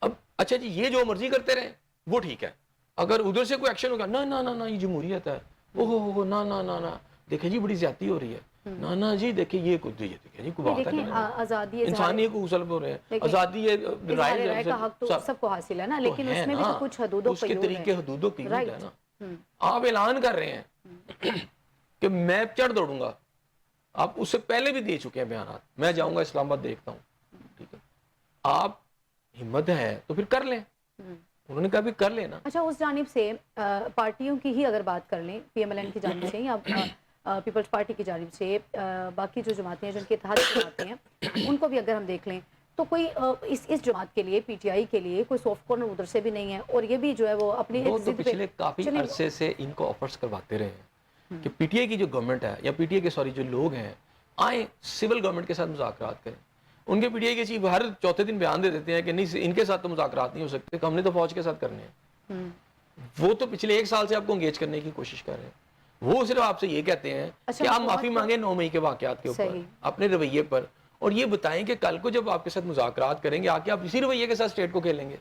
اب اچھا جی یہ جو مرضی کرتے رہیں وہ ٹھیک ہے، اگر ادھر سے کوئی ایکشن ہوگا نہ نہ نہ یہ جمہوریت ہے، اوہ نہ نہ نہ نہ دیکھیں جی بڑی زیادتی ہو رہی ہے، نہ نہ جی دیکھیں یہ کچھ دیکھیں جی کوئی بات ہے، آزادی انسانی کو غسل ہو رہے ہیں، آزادی رائے کا حق تو سب کو حاصل ہے نا، لیکن اس میں بھی تو کچھ حدود اس کے طریقے حدود و قیود ہے نا. آپ اعلان کر رہے ہیں کہ میں چڑھ دوڑوں گا، آپ اس سے پہلے بھی دے چکے ہیں بیانات، میں جاؤں گا اسلام آباد دیکھتا ہوں. ٹھیک ہے، آپ ہمت ہے تو پھر کر لیں. انہوں نے کہا بھی کر لینا. اچھا اس جانب سے پارٹیوں کی ہی اگر بات کر لیں، پی ایم ایل این کی جانب سے یا پیپلز پارٹی کی جانب سے، باقی جو جماعتیں ہیں جن کے اتحاد جماعتیں ہیں ان کو بھی اگر ہم دیکھ لیں تو کوئی اس جماعت کے لیے، پی ٹی آئی کے لیے کوئی سافٹ کارنر ادھر سے بھی نہیں ہے، اور یہ بھی جو ہے وہ اپنی پچھلے کافی عرصے سے ان کو آفرز کرواتے رہے ہیں کہ پی ٹی آئی کی جو گورنمنٹ ہے یا پی ٹی آئی کے جو لوگ ہیں آئیں سول گورنمنٹ کے ساتھ مذاکرات کریں. ان کے پی ٹی آئی کے چیف ہر چوتھے دن بیان دے دیتے ہیں کہ نہیں ان کے ساتھ تو مذاکرات نہیں ہو سکتے، ہم نے تو فوج کے ساتھ کرنے ہیں. وہ تو پچھلے 1 سال سے آپ کو انگیج کرنے کی کوشش کر رہے ہیں. وہ صرف آپ سے یہ کہتے ہیں کہ آپ معافی مانگیں 9 مئی کے واقعات کے اوپر، اپنے رویے پر، اور یہ بتائیں کہ کل کو جب آپ کے ساتھ مذاکرات کریں گے آ کے آپ اسی رویے کے ساتھ اسٹیٹ کو کھیلیں گے.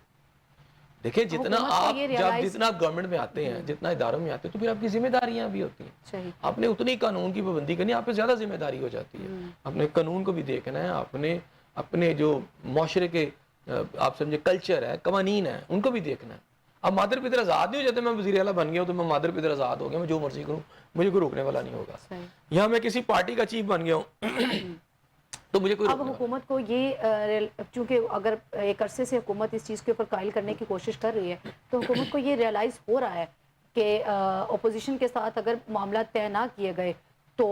دیکھیں جتنا آپ جتنا گورنمنٹ میں آتے ہیں، جتنا اداروں میں آتے ہیں، تو پھر آپ کی ذمہ داریاں بھی ہوتی ہیں. آپ نے اتنی قانون کی پابندی کرنی، آپ پہ زیادہ ذمہ داری ہو جاتی ہے. آپ نے قانون کو بھی دیکھنا ہے، آپ نے اپنے جو معاشرے کے آپ سمجھے کلچر ہے, قوانین ہے, ان کو بھی دیکھنا ہے. اب مادر پتر آزاد نہیں ہو جاتے, میں وزیر اعلیٰ بن گیا ہوں تو میں مادر پتر آزاد ہو گیا, میں جو مرضی کروں, مجھے کوئی روکنے والا نہیں ہوگا. یہاں میں کسی پارٹی کا چیف بن گیا ہوں تو مجھے کوئی اب روکنے والا حکومت کو یہ چونکہ اگر ایک عرصے سے حکومت اس چیز کے اوپر قائل کرنے کی کوشش کر رہی ہے تو حکومت کو یہ ریئلائز ہو رہا ہے کہ اپوزیشن کے ساتھ اگر معاملات طے نہ کیے گئے تو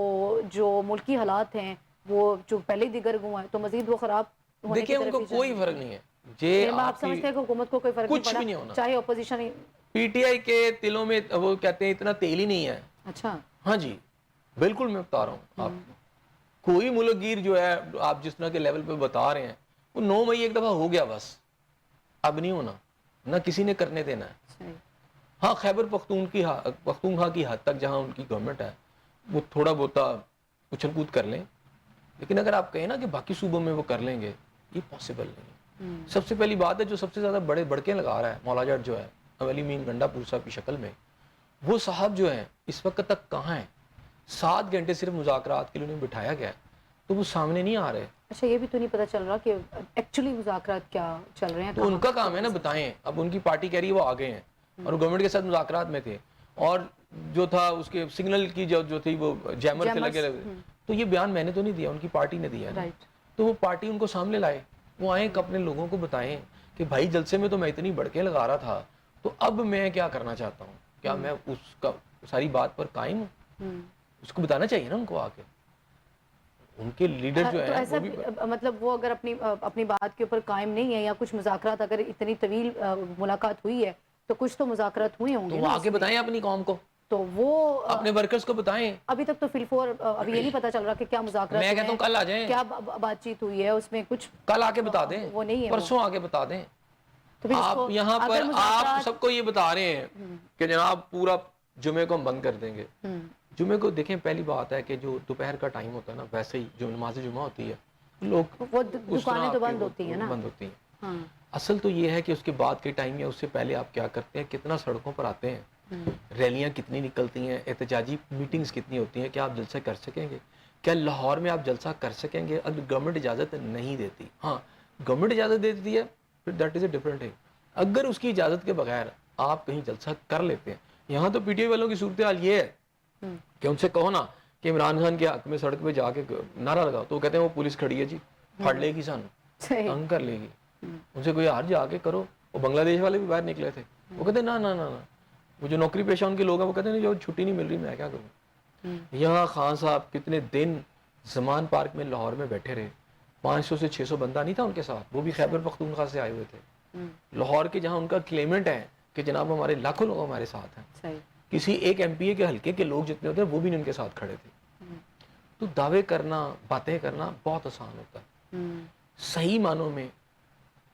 جو ملکی حالات ہیں وہ جو پہلے دیگر ہوا ہے تو مزید وہ خراب ہونے کی دیکھیں ان طرف کو ہی کوئی جائیں فرق نہیں ہے. یہ آپ سمجھتے ہیں کہ حکومت کو کوئی فرق نہیں کچھ بھی نہیں پڑا ہونا. چاہے اپوزیشن پی ٹی آئی کے دلوں میں وہ کہتے ہیں اتنا تیل ہی نہیں ہے. اچھا ہاں جی بالکل میں بتا رہا ہوں آپ کو, کوئی ملک گیر جو ہے آپ جس طرح کے لیول پہ بتا رہے ہیں وہ 9 مئی ایک دفعہ ہو گیا بس, اب نہیں ہونا, نہ کسی نے کرنے دینا ہے. ہاں خیبر پختونخوا کی حد تک جہاں ان کی گورنمنٹ ہے وہ تھوڑا بہت اچھل کود کر لیں, لیکن اگر آپ کہیں نا کہ باقی صوبوں میں وہ کر لیں گے, یہ پاسبل نہیں ہے. سب سے پہلی بات ہے جو سب سے زیادہ بڑے بڑکے لگا رہا ہے مولا جٹ جو ہے علی مین گنڈا پور صاحب کی شکل میں, وہ صاحب جو ہیں اس وقت تک کہاں ہیں؟ 7 گھنٹے صرف مذاکرات کے لیے انہیں بٹھایا گیا تو وہ سامنے نہیں آ رہے. اچھا یہ بھی تو نہیں پتہ چل رہا کہ ایکچولی مذاکرات کیا چل رہے ہیں, تو ان کا کام ہے نا بتائیں. اب ان کی پارٹی کہہ رہی ہے وہ آگے ہیں اور وہ گورنمنٹ کے ساتھ مذاکرات میں تھے, اور جو تھا اس کے سگنل کی جو تھی وہ جیمر تھے لگے لگے, تو یہ بیان میں نے تو نہیں دیا, ان کی پارٹی نے دیا ہے. تو وہ پارٹی ان کو سامنے لائے, وہ آئیں اپنے لوگوں کو بتائیں کہ بھائی جلسے میں تو میں اتنی بڑکیں لگا رہا تھا تو اب میں کیا کرنا چاہتا ہوں, کیا میں اس کا ساری بات پر قائم ہوں, اس کو بتانا چاہیے نا ان کو. آ کے ان کے لیڈر جو ہے وہ بھی مطلب وہ اگر اپنی بات کے اوپر قائم نہیں ہے یا کچھ مذاکرات, اگر اتنی طویل ملاقات ہوئی ہے تو کچھ تو مذاکرات ہوئے ہوں گے, تو وہ آ کے بتائیں اپنی قوم کو, تو وہ اپنے ورکرز کو بتائیں. ابھی تک تو فلفور ابھی یہ نہیں پتا چل رہا کہ کیا مذاکرات میں کہتا ہوں کل آ جائیں, کیا بات چیت ہوئی ہے, اس میں کچھ کل آ کے بتا دیں, وہ نہیں ہے, پرسوں آ کے بتا دیں. تو آپ یہاں پر آپ سب کو یہ بتا رہے ہیں کہ جناب پورا جمعے کو ہم بند کر دیں گے. جمعے کو دیکھیں پہلی بات ہے کہ جو دوپہر کا ٹائم ہوتا ہے نا, ویسے ہی جو نماز جمعہ ہوتی ہے لوگ وہ دکانیں تو بند ہوتی ہیں نا, بند ہوتی ہیں. اصل تو یہ ہے کہ اس کے بعد کے ٹائم یا اس سے پہلے آپ کیا کرتے ہیں, کتنا سڑکوں پر آتے ہیں, ریلیاں کتنی نکلتی ہیں, احتجاجی میٹنگز کتنی ہوتی ہیں, کیا آپ جلسہ کر سکیں گے, کیا لاہور میں آپ جلسہ کر سکیں گے اگر گورنمنٹ اجازت نہیں دیتی. ہاں گورنمنٹ اجازت دے دیتی ہے پھر that is a different thing. اگر اس کی اجازت کے بغیر آپ کہیں جلسہ کر لیتے ہیں, یہاں تو پی ٹی آئی والوں کی صورتحال یہ ہے کہ ان سے کہو نا کہ عمران خان کے حق میں سڑک پہ جا کے نعرہ لگاؤ تو وہ کہتے ہیں وہ پولیس کھڑی ہے جی, پھڑ لے گی سانو, تنگ کر لے گی. ان سے کوئی ہار جا کے کرو. وہ بنگلہ دیش والے بھی باہر نکلے تھے, وہ کہتے ہیں نا نا نا, وہ جو نوکری پیشہ ان کے لوگ ہیں وہ کہتے ہیں جو چھٹی نہیں مل رہی میں کیا کروں. یہاں خان صاحب کتنے دن زمان پارک میں لاہور میں بیٹھے رہے, 500 سے 600 بندہ نہیں تھا ان کے ساتھ, وہ بھی خیبر پختونخوا سے آئے ہوئے تھے. لاہور کے جہاں ان کا کلیمنٹ ہے کہ جناب ہمارے لاکھوں لوگ ہمارے ساتھ ہیں, کسی ایک ایم پی اے کے حلقے کے لوگ جتنے ہوتے ہیں وہ بھی ان کے ساتھ کھڑے تھے. تو دعوے کرنا, باتیں کرنا بہت آسان ہوتا ہے. صحیح معنوں میں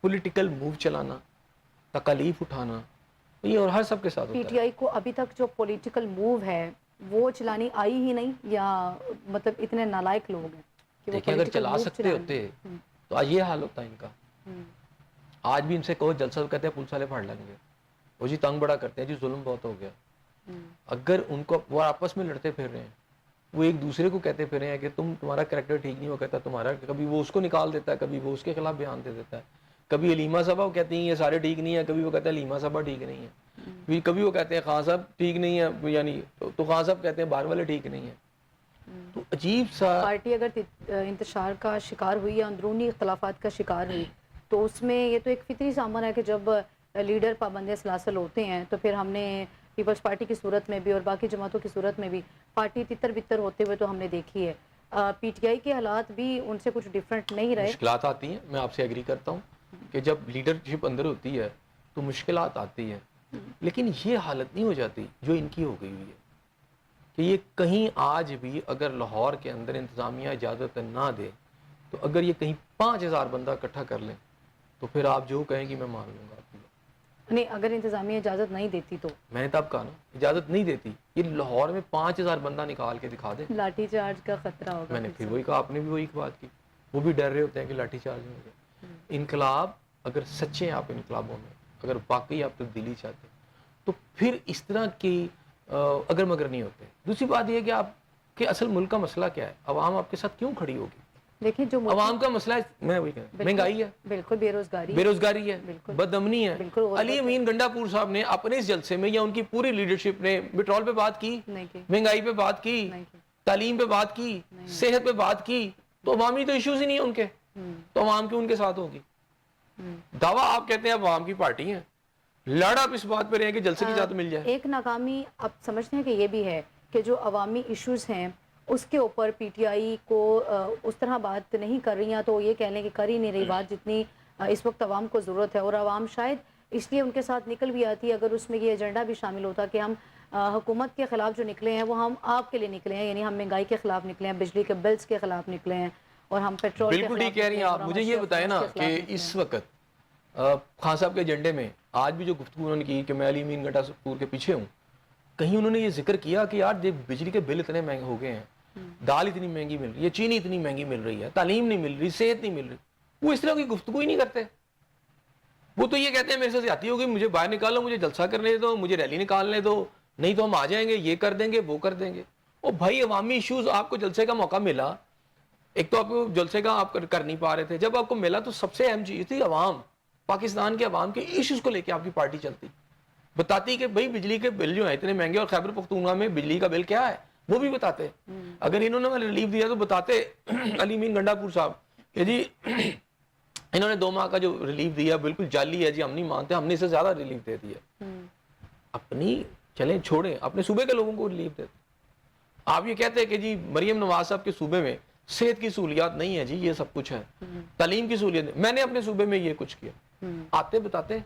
پولیٹیکل موو چلانا, تکالیف اٹھانا, یہ اور ہر سب کے ساتھ ہوتا ہے. پی ٹی آئی کو ابھی تک جو پولیٹیکل موو ہے وہ چلانی آئی ہی نہیں, یا مطلب اتنے نالائق لوگ ہیں کہ وہ دیکھیں اگر چلا سکتے ہوتے تو آج یہ حال ہوتا ہے ان کا. آج بھی ان سے کہو جلسہ کہتے ہیں پولیس والے پھاڑ لیں گے, وہ جی تنگ بڑا کرتے ہیں جی ظلم بہت ہو گیا. اگر ان کو وہ آپس میں لڑتے پھر رہے ہیں, وہ ایک دوسرے کو کہتے پھر رہے ہیں کہ تمہارا کریکٹر ٹھیک نہیں, وہ کہتا تمہارا, کبھی وہ اس کو نکال دیتا ہے, کبھی وہ اس کے خلاف بیان دے دیتا ہے. کبھی علیمہ صاحبہ وہ کہتی ہیں یہ سارے ٹھیک نہیں ہیں, کبھی وہ کہتے ہیں علیمہ صاحبہ ٹھیک نہیں ہے, کبھی وہ کہتے ہیں خان صاحب ٹھیک نہیں ہے, یعنی تو خان صاحب کہتے ہیں باہر والے ٹھیک نہیں ہیں. تو عجیب سا پارٹی اگر انتشار کا شکار ہوئی یا اندرونی اختلافات کا شکار ہوئی تو اس میں یہ تو ایک فطری سامان ہے کہ جب لیڈر پابند سلاسل ہوتے ہیں تو پھر ہم نے پیپلز پارٹی کی صورت میں بھی اور باقی جماعتوں کی صورت میں بھی پارٹی تتر بتر ہوتے ہوئے تو ہم نے دیکھی ہے. پی ٹی آئی کے حالات بھی ان سے کچھ ڈیفرنٹ نہیں رہے. مشکلات آتی ہیں, میں آپ سے ایگری کرتا ہوں کہ جب لیڈرشپ اندر ہوتی ہے تو مشکلات آتی ہیں, لیکن یہ حالت نہیں ہو جاتی جو ان کی ہو گئی ہوئی ہے کہ یہ کہیں آج بھی اگر لاہور کے اندر انتظامیہ اجازت نہ دے تو اگر یہ کہیں 5000 بندہ اکٹھا کر لیں تو پھر آپ جو کہیں گی میں مان لوں گا. نہیں, اگر انتظامیہ اجازت نہیں دیتی تو میں نے تب کہا نا اجازت نہیں دیتی, یہ لاہور میں 5000 بندہ نکال کے دکھا دے, لاٹھی چارج کا خطرہ ہوگا. میں نے پھر وہی کہا, آپ نے بھی وہی بات کی, وہ بھی ڈر رہے ہوتے ہیں کہ لاٹھی چارج ہو گیا. انقلاب اگر سچے ہیں آپ انقلابوں میں, اگر واقعی آپ تبدیلی چاہتے تو پھر اس طرح کی اگر مگر نہیں ہوتے. دوسری بات یہ ہے کہ آپ کے اصل ملک کا مسئلہ کیا ہے, عوام آپ کے ساتھ کیوں کھڑی ہوگی, دیکھیں جو عوام کا مسئلہ میں وہی کہہ رہا ہوں، مہنگائی ہے، بالکل بے روزگاری ہے، بدامنی ہے. بالکل علی امین گنڈا پور صاحب نے اپنے اس جلسے میں یا ان کی پوری لیڈرشپ نے پیٹرول پہ بات کی، مہنگائی پہ بات کی، تعلیم پہ بات کی، صحت پہ بات کی، تو عوامی تو ایشوز ہی نہیں ہیں ان کے، تو عوام کی ان کے ساتھ ہوگی. دعویٰ آپ کہتے ہیں عوام کی پارٹی ہیں، لڑ آپ اس بات پہ رہے ہیں کہ جلسے کی اجازت مل جائے. ایک ناکامی آپ سمجھتے ہیں کہ یہ بھی ہے کہ جو عوامی ایشوز ہیں اس کے اوپر پی ٹی آئی کو اس طرح بات نہیں کر رہی ہیں، تو یہ کہہ لیں کہ کر ہی نہیں رہی بات جتنی اس وقت عوام کو ضرورت ہے، اور عوام شاید اس لیے ان کے ساتھ نکل بھی آتی ہے. اگر اس میں یہ ایجنڈا بھی شامل ہوتا کہ ہم حکومت کے خلاف جو نکلے ہیں وہ ہم آپ کے لیے نکلے ہیں، یعنی ہم مہنگائی کے خلاف نکلے ہیں، بجلی کے بلز کے خلاف نکلے ہیں، اور ہم پیٹرول کے بالکل ٹھیک کہہ رہی ہیں آپ. مجھے یہ بتائیں نا کہ اس وقت خان صاحب کے ایجنڈے میں آج بھی جو گفتگو انہوں نے کی کہ میں علی امین گنڈا پور کے پیچھے ہوں، کہیں انہوں نے یہ ذکر کیا کہ یار دیکھ بجلی کے بل اتنے مہنگے ہو گئے ہیں، دال اتنی مہنگی مل رہی ہے، چینی اتنی مہنگی مل رہی ہے، تعلیم نہیں مل رہی، صحت نہیں مل رہی. وہ اس طرح کی گفتگو ہی نہیں کرتے. وہ تو یہ کہتے ہیں میرے سے زیادتی ہوگی، مجھے باہر نکالو، مجھے جلسہ کرنے دو، مجھے ریلی نکالنے دو، نہیں تو ہم آ جائیں گے، یہ کر دیں گے، وہ کر دیں گے. او بھائی عوامی ایشوز آپ کو جلسے کا موقع ملا، ایک تو آپ کو جلسے کا آپ کر نہیں پا رہے تھے، جب آپ کو ملا تو سب سے اہم چیز تھی عوام، پاکستان کے عوام کے ایشوز کو لے کے آپ کی پارٹی چلتی، بتاتی کہ بھائی بجلی کے بل جو ہیں اتنے مہنگے، اور خیبر پختونخوا میں بجلی کا بل کیا ہے وہ بھی بتاتے. اگر انہوں نے ریلیف دیا تو بتاتے علی امین گنڈا پور صاحب کہ جی انہوں نے 2 ماہ کا جو ریلیف دیا بالکل جعلی ہے جی، ہم نہیں مانتے، ہم نے اس سے زیادہ ریلیف دے دیا. اپنی چلیں چھوڑیں، اپنے صوبے کے لوگوں کو ریلیف دیتے. آپ یہ کہتے ہیں کہ جی مریم نواز صاحب کے صوبے میں صحت کی سہولیات نہیں ہے جی، یہ سب کچھ ہے، تعلیم کی سہولیات، میں نے اپنے صوبے میں یہ کچھ کیا، آتے بتاتے.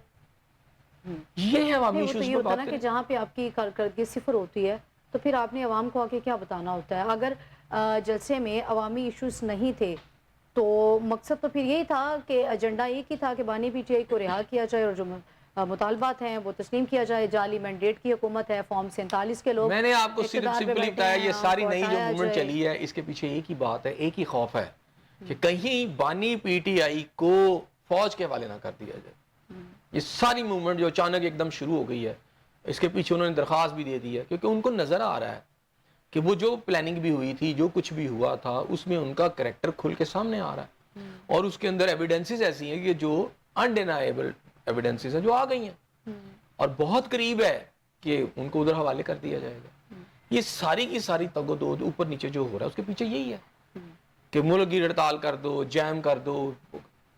یہ ہے عوامی ایشوز یہ پر ہوتا ہے بات نا کہ کریں. جہاں پہ آپ کی کارکردگی صفر ہوتی ہے تو پھر آپ نے عوام کو آ کے کیا بتانا ہوتا ہے. اگر جلسے میں عوامی ایشوز نہیں تھے تو مقصد تو پھر یہی تھا کہ ایجنڈا ایک ہی تھا کہ بانی پی ٹی آئی کو رہا کیا جائے، اور جو مطالبات ہیں وہ تسلیم کیا جائے. جعلی مینڈیٹ کی حکومت ہے، فارم 47 کے لوگ میں نے آپ کو صرف اقتدار پہ سمپلی بیٹھے بتایا ہیں، یہ ان ساری کو نئی جو ہٹایا موومنٹ جائے. چلی ہے اس کے پیچھے ایک ہی بات ہے، ایک ہی خوف ہے کہ کہیں بانی پی ٹی آئی کو فوج کے حوالے نہ کر دیا جائے. یہ ساری موومنٹ جو اچانک ایک دم شروع ہو گئی ہے اس کے پیچھے انہوں نے درخواست بھی دے دی ہے، کیونکہ ان کو نظر آ رہا ہے کہ وہ جو پلاننگ بھی ہوئی تھی، جو کچھ بھی ہوا تھا، اس میں ان کا کریکٹر کھل کے سامنے آ رہا ہے، اور اس کے اندر ایویڈنسز ایسی ہیں کہ جو انڈینائیبل ایویڈنسز ہیں جو آ گئی ہیں، اور بہت قریب ہے کہ ان کو ادھر حوالے کر دیا جائے گا. یہ ساری کی ساری تگ و دو اوپر نیچے جو ہو رہا ہے اس کے پیچھے یہی ہے کہ ملک کی ہڑتال کر دو، جیم کر دو.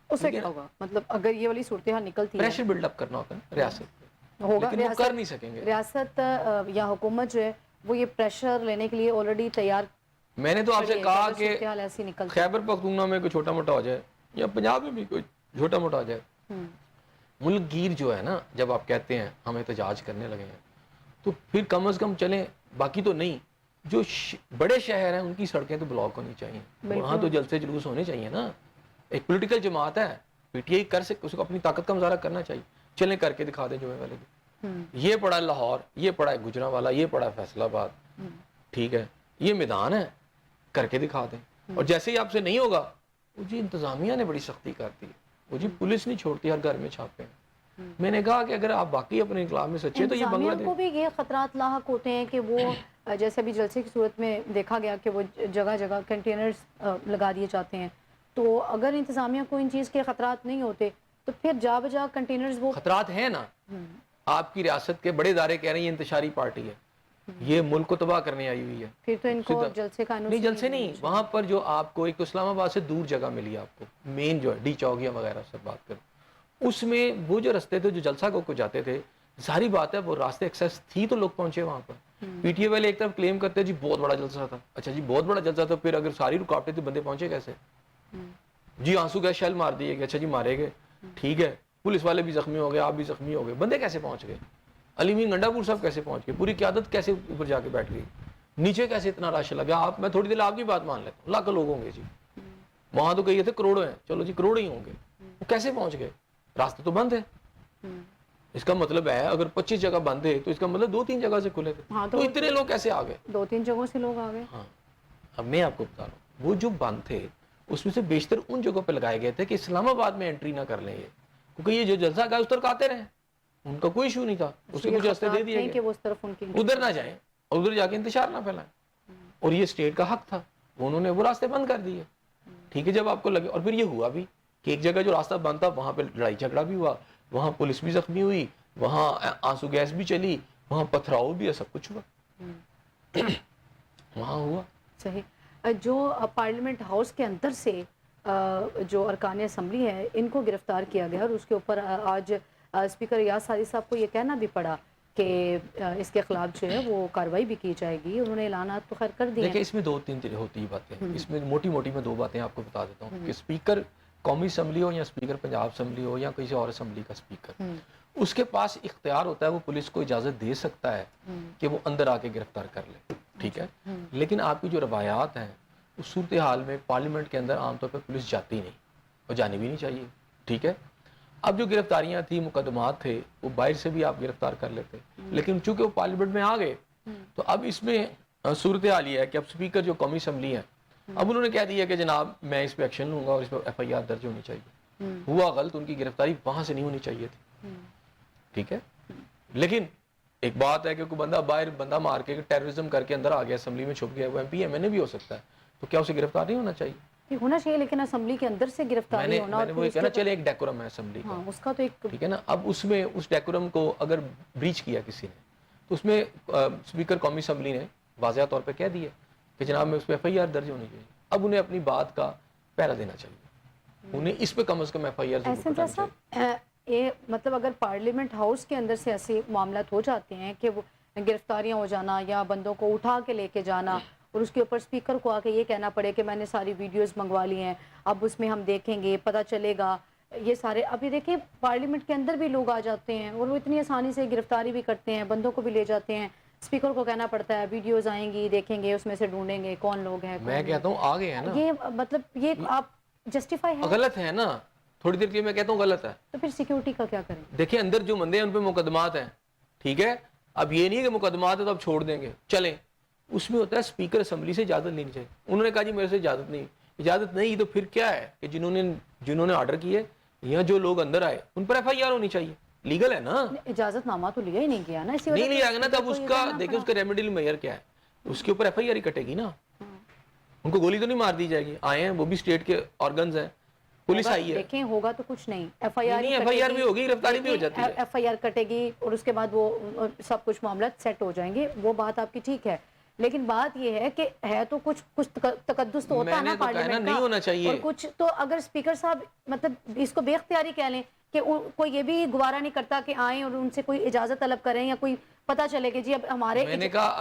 اس سے کیا ہوگا؟ مطلب اگر یہ والی صورتحال نکلتی ہے، پریشر بلڈ اپ کرنا ہوتا ہے ریاست پہ، ہوگا، لیکن وہ کر نہیں سکیں گے. ریاست یا حکومت جو ہے وہ یہ پریشر لینے کے لیے آلریڈی تیار. میں نے تو آپ سے کہا کہ صورتحال ایسی نکلتی خیبر پختونخوا میں کوئی چھوٹا موٹا ہو جائے یا پنجاب میں بھی کوئی چھوٹا موٹا ہو جائے، ملک گیر جو ہے نا، جب آپ کہتے ہیں ہم احتجاج کرنے لگے ہیں تو پھر کم از کم چلیں، باقی تو نہیں، جو بڑے شہر ہیں ان کی سڑکیں تو بلاک ہونی چاہیے، وہاں تو جلسے جلوس ہونے چاہیے نا. ایک پولیٹیکل جماعت ہے، پی ٹی آئی کر سکتے، اس کو اپنی طاقت کا مظاہرہ کرنا چاہیے، چلیں کر کے دکھا دیں جو ہے والے بھی. یہ پڑا ہے لاہور، یہ پڑا ہے گجرانوالہ، یہ پڑا ہے فیصل آباد، ٹھیک ہے، یہ میدان ہے، کر کے دکھا دیں. اور جیسے ہی آپ سے نہیں ہوگا، وہ جی انتظامیہ نے بڑی سختی کرتی ہے، وہ جی پولیس نہیں چھوڑتی، ہر گھر میں چھاپے ہیں. میں نے کہا کہ اگر آپ باقی اپنے انقلاب میں سچے تو یہ بنگلہ انتظامیہ دیش کو بھی یہ خطرات لاحق ہوتے ہیں کہ وہ جیسے بھی جلسے کی صورت میں دیکھا گیا کہ وہ جگہ جگہ کنٹینرز لگا دیے جاتے ہیں، تو اگر انتظامیہ کو ان چیز کے خطرات نہیں ہوتے تو پھر جا بجا کنٹینرز وہ خطرات ہیں نا. آپ کی ریاست کے بڑے ادارے کہہ رہے ہیں یہ انتشاری پارٹی ہے، یہ ملک کو تباہ کرنے آئی ہوئی ہے. پھر تو ان کو جلسے کا نہیں جلسے نہیں، وہاں پر جو آپ کو ایک اسلام آباد سے دور جگہ ملی آپ کو، مین جو ہے ڈی چوگیا وغیرہ سے بات کریں، اس میں وہ جو رستے تھے جو جلسہ کو جاتے تھے، ظاہری بات ہے وہ راستے ایکسیس تھی تو لوگ پہنچے وہاں پر. پی ٹی اے والے ایک طرف کلیم کرتے ہیں جی بہت بڑا جلسہ تھا، اچھا جی بہت بڑا جلسہ تھا، پھر اگر ساری رکاوٹیں تو بندے پہنچے کیسے؟ جی آنسو گیس شیل مار دیے گئے، اچھا جی مارے گئے، ٹھیک ہے، پولیس والے بھی زخمی ہو گئے، آپ بھی زخمی ہو گئے، بندے کیسے پہنچ گئے؟ علی امین گنڈا پور صاحب کیسے پہنچ گئے؟ پوری قیادت کیسے اوپر جا کے بیٹھ گئی؟ نیچے کیسے اتنا رش لگا؟ آپ میں تھوڑی دیر آپ کی بات مان لیتا ہوں، لاکھوں لوگ ہوں گے جی، وہاں تو کہیے تھے کروڑوں ہیں، چلو جی کروڑ ہی ہوں گے، وہ کیسے پہنچ گئے؟ راستے تو بند ہے. اس کا مطلب ہے اگر 25 جگہ بند ہے تو اس کا مطلب 2-3 جگہ سے کھلے تھے، تو اتنے لوگ کیسے آ گئے؟ 2-3 جگہوں سے لوگ آ گئے. ہاں اب میں آپ کو بتا رہا ہوں وہ جو بند تھے اس میں سے بیشتر ان جگہوں پہ لگائے گئے تھے کہ اسلام آباد میں انٹری نہ کر لیں یہ، کیونکہ یہ جو جلسہ کا اس طرف آتے رہے، ان کا کوئی ایشو نہیں تھا، اس کے کچھ راستے دے دیے گئے ادھر نہ جائیں اور ادھر جا کے انتشار نہ پھیلائیں، اور یہ اسٹیٹ کا حق تھا، انہوں نے وہ راستے بند کر دیے. ٹھیک ہے. جب آپ کو لگے, اور پھر یہ ہوا بھی کہ ایک جگہ جو راستہ بند تھا وہاں پہ لڑائی جھگڑا بھی ہوا, وہاں پولیس بھی زخمی ہوئی, وہاں آنسو گیس بھی چلی, وہاں پتھراؤ بھی, سب کچھ ہوا وہاں ہوا. صحیح. جو پارلیمنٹ ہاؤس کے اندر سے جو ارکان اسمبلی ہیں ان کو گرفتار کیا گیا, اور اس کے اوپر آج اسپیکر ریاض سعدی صاحب کو یہ کہنا بھی پڑا کہ اس کے خلاف جو ہے وہ کارروائی بھی کی جائے گی. انہوں نے اعلانات تو خیر کر دیے. دیکھیں اس میں دو تین ہوتی باتیں, اس میں موٹی موٹی میں دو باتیں آپ کو بتا دیتا ہوں کہ اسپیکر قومی اسمبلی ہو یا اسپیکر پنجاب اسمبلی ہو یا کسی اور اسمبلی کا اسپیکر, اس کے پاس اختیار ہوتا ہے, وہ پولیس کو اجازت دے سکتا ہے کہ وہ اندر آ کے گرفتار کر لے, ٹھیک ہے. لیکن آپ کی جو روایات ہیں اس صورتحال میں پارلیمنٹ کے اندر عام طور پہ پولیس جاتی نہیں, اور جانی بھی نہیں چاہیے, ٹھیک ہے. اب جو گرفتاریاں تھیں, مقدمات تھے, وہ باہر سے بھی آپ گرفتار کر لیتے, لیکن چونکہ وہ پارلیمنٹ میں آ گئے تو اب اس میں صورتحال یہ ہے کہ اب اسپیکر جو قومی اسمبلی ہے اب انہوں نے کہہ دیا کہ جناب میں اس پہ ایکشن لوں گا اور اس پہ ایف آئی آر درج ہونی چاہیے. ہوا غلط, ان کی گرفتاری وہاں سے نہیں ہونی چاہیے تھی, ٹھیک ہے. لیکن ایک بات ہے کہ کوئی بندہ باہر بندہ مار کے ٹیررزم کر کے اندر آ گیا, اسمبلی میں چھپ گیا, وہ ایم پی ایم این اے بھی ہو سکتا ہے, تو کیا اسے گرفتار نہیں ہونا چاہیے؟ ہونا چاہیے, لیکن اسمبلی کے اندر سے گرفتاری ہونا, میں نے وہ کہنا چلے ایک ڈیکورم ہے اسمبلی کا, اس کا تو ایک, ٹھیک ہے نا. اب اس میں اس ڈیکورم کو اگر بریچ کیا کسی نے تو اس میں اسپیکر قومی اسمبلی نے واضح طور پہ کہہ دیا کہ جناب میں اس پہ ایف آئی آر درج ہونی چاہیے. اب انہیں اپنی بات کا پہرا دینا چاہیے, انہیں اس پہ کم از کم ایف آئی آر ضرور کرنا چاہیے. یہ مطلب اگر پارلیمنٹ ہاؤس کے اندر سے ایسے معاملات ہو جاتے ہیں کہ وہ گرفتاریاں ہو جانا یا بندوں کو اٹھا کے لے کے جانا, اور اس کے اوپر اسپیکر کو آ کے یہ کہنا پڑے کہ میں نے ساری ویڈیوز منگوا لی ہیں, اب اس میں ہم دیکھیں گے پتہ چلے گا, یہ سارے ابھی دیکھیں پارلیمنٹ کے اندر بھی لوگ آ جاتے ہیں اور وہ اتنی آسانی سے گرفتاری بھی کرتے ہیں, بندوں کو بھی لے جاتے ہیں. اسپیکر کو کہنا پڑتا ہے ویڈیوز آئیں گی, دیکھیں گے, اس میں سے ڈھونڈیں گے کون لوگ ہیں. میں کہتا ہوں آ گئے ہیں نا, یہ مطلب یہ آپ جسٹیفائی ہے, غلط ہے نا, تھوڑی دیر کے لیے میں کہتا ہوں غلط ہے. تو پھر سیکیورٹی کا کیا کریں؟ دیکھیں اندر جو بندے ہیں ان پہ مقدمات ہیں, ٹھیک ہے. اب یہ نہیں ہے کہ مقدمات ہے تو اب چھوڑ دیں گے چلیں, اس میں ہوتا ہے اسپیکر اسمبلی سے اجازت لینی چاہیے. انہوں نے کہا جی میرے سے اجازت نہیں تو پھر کیا ہے کہ جنہوں نے آرڈر کیے یا جو لوگ اندر آئے ان پر ایف آئی آر ہونی چاہیے, لیگل ہے نا. اجازت نامہ تو لیا ہی نہیں گیا نا, نہیں لیا گیا نا, تب اس کا دیکھیں اس کا ریمیڈیل میئر کیا ہے, اس کے اوپر ایف آئی آر ہی کٹے گی نا. ان کو گولی تو نہیں مار دی جائے گی, آئے ہیں وہ بھی اسٹیٹ کے آرگنز ہیں, پولیس آئی ہے, دیکھیں ہوگا تو کچھ نہیں, ایف آئی آر بھی ہوگی, گرفتاری بھی ہو جاتی ہے, ایف آئی آر کٹے گی اور اس کے بعد وہ سب کچھ معاملات سیٹ ہو جائیں گے, وہ بات آپ کی ٹھیک ہے. لیکن بات یہ ہے کہ ہے تو کچھ تقدس تو ہوتا ہے نا پارلیمنٹ کا, نہیں ہونا چاہیے, اور کچھ تو اگر اسپیکر صاحب مطلب اس کو بے اختیاری کہہ لیں کہ کوئی یہ بھی گوارا نہیں کرتا کہ آئیں اور ان سے کوئی اجازت طلب کریں یا کوئی پتہ چلے کہ جی اب ہمارے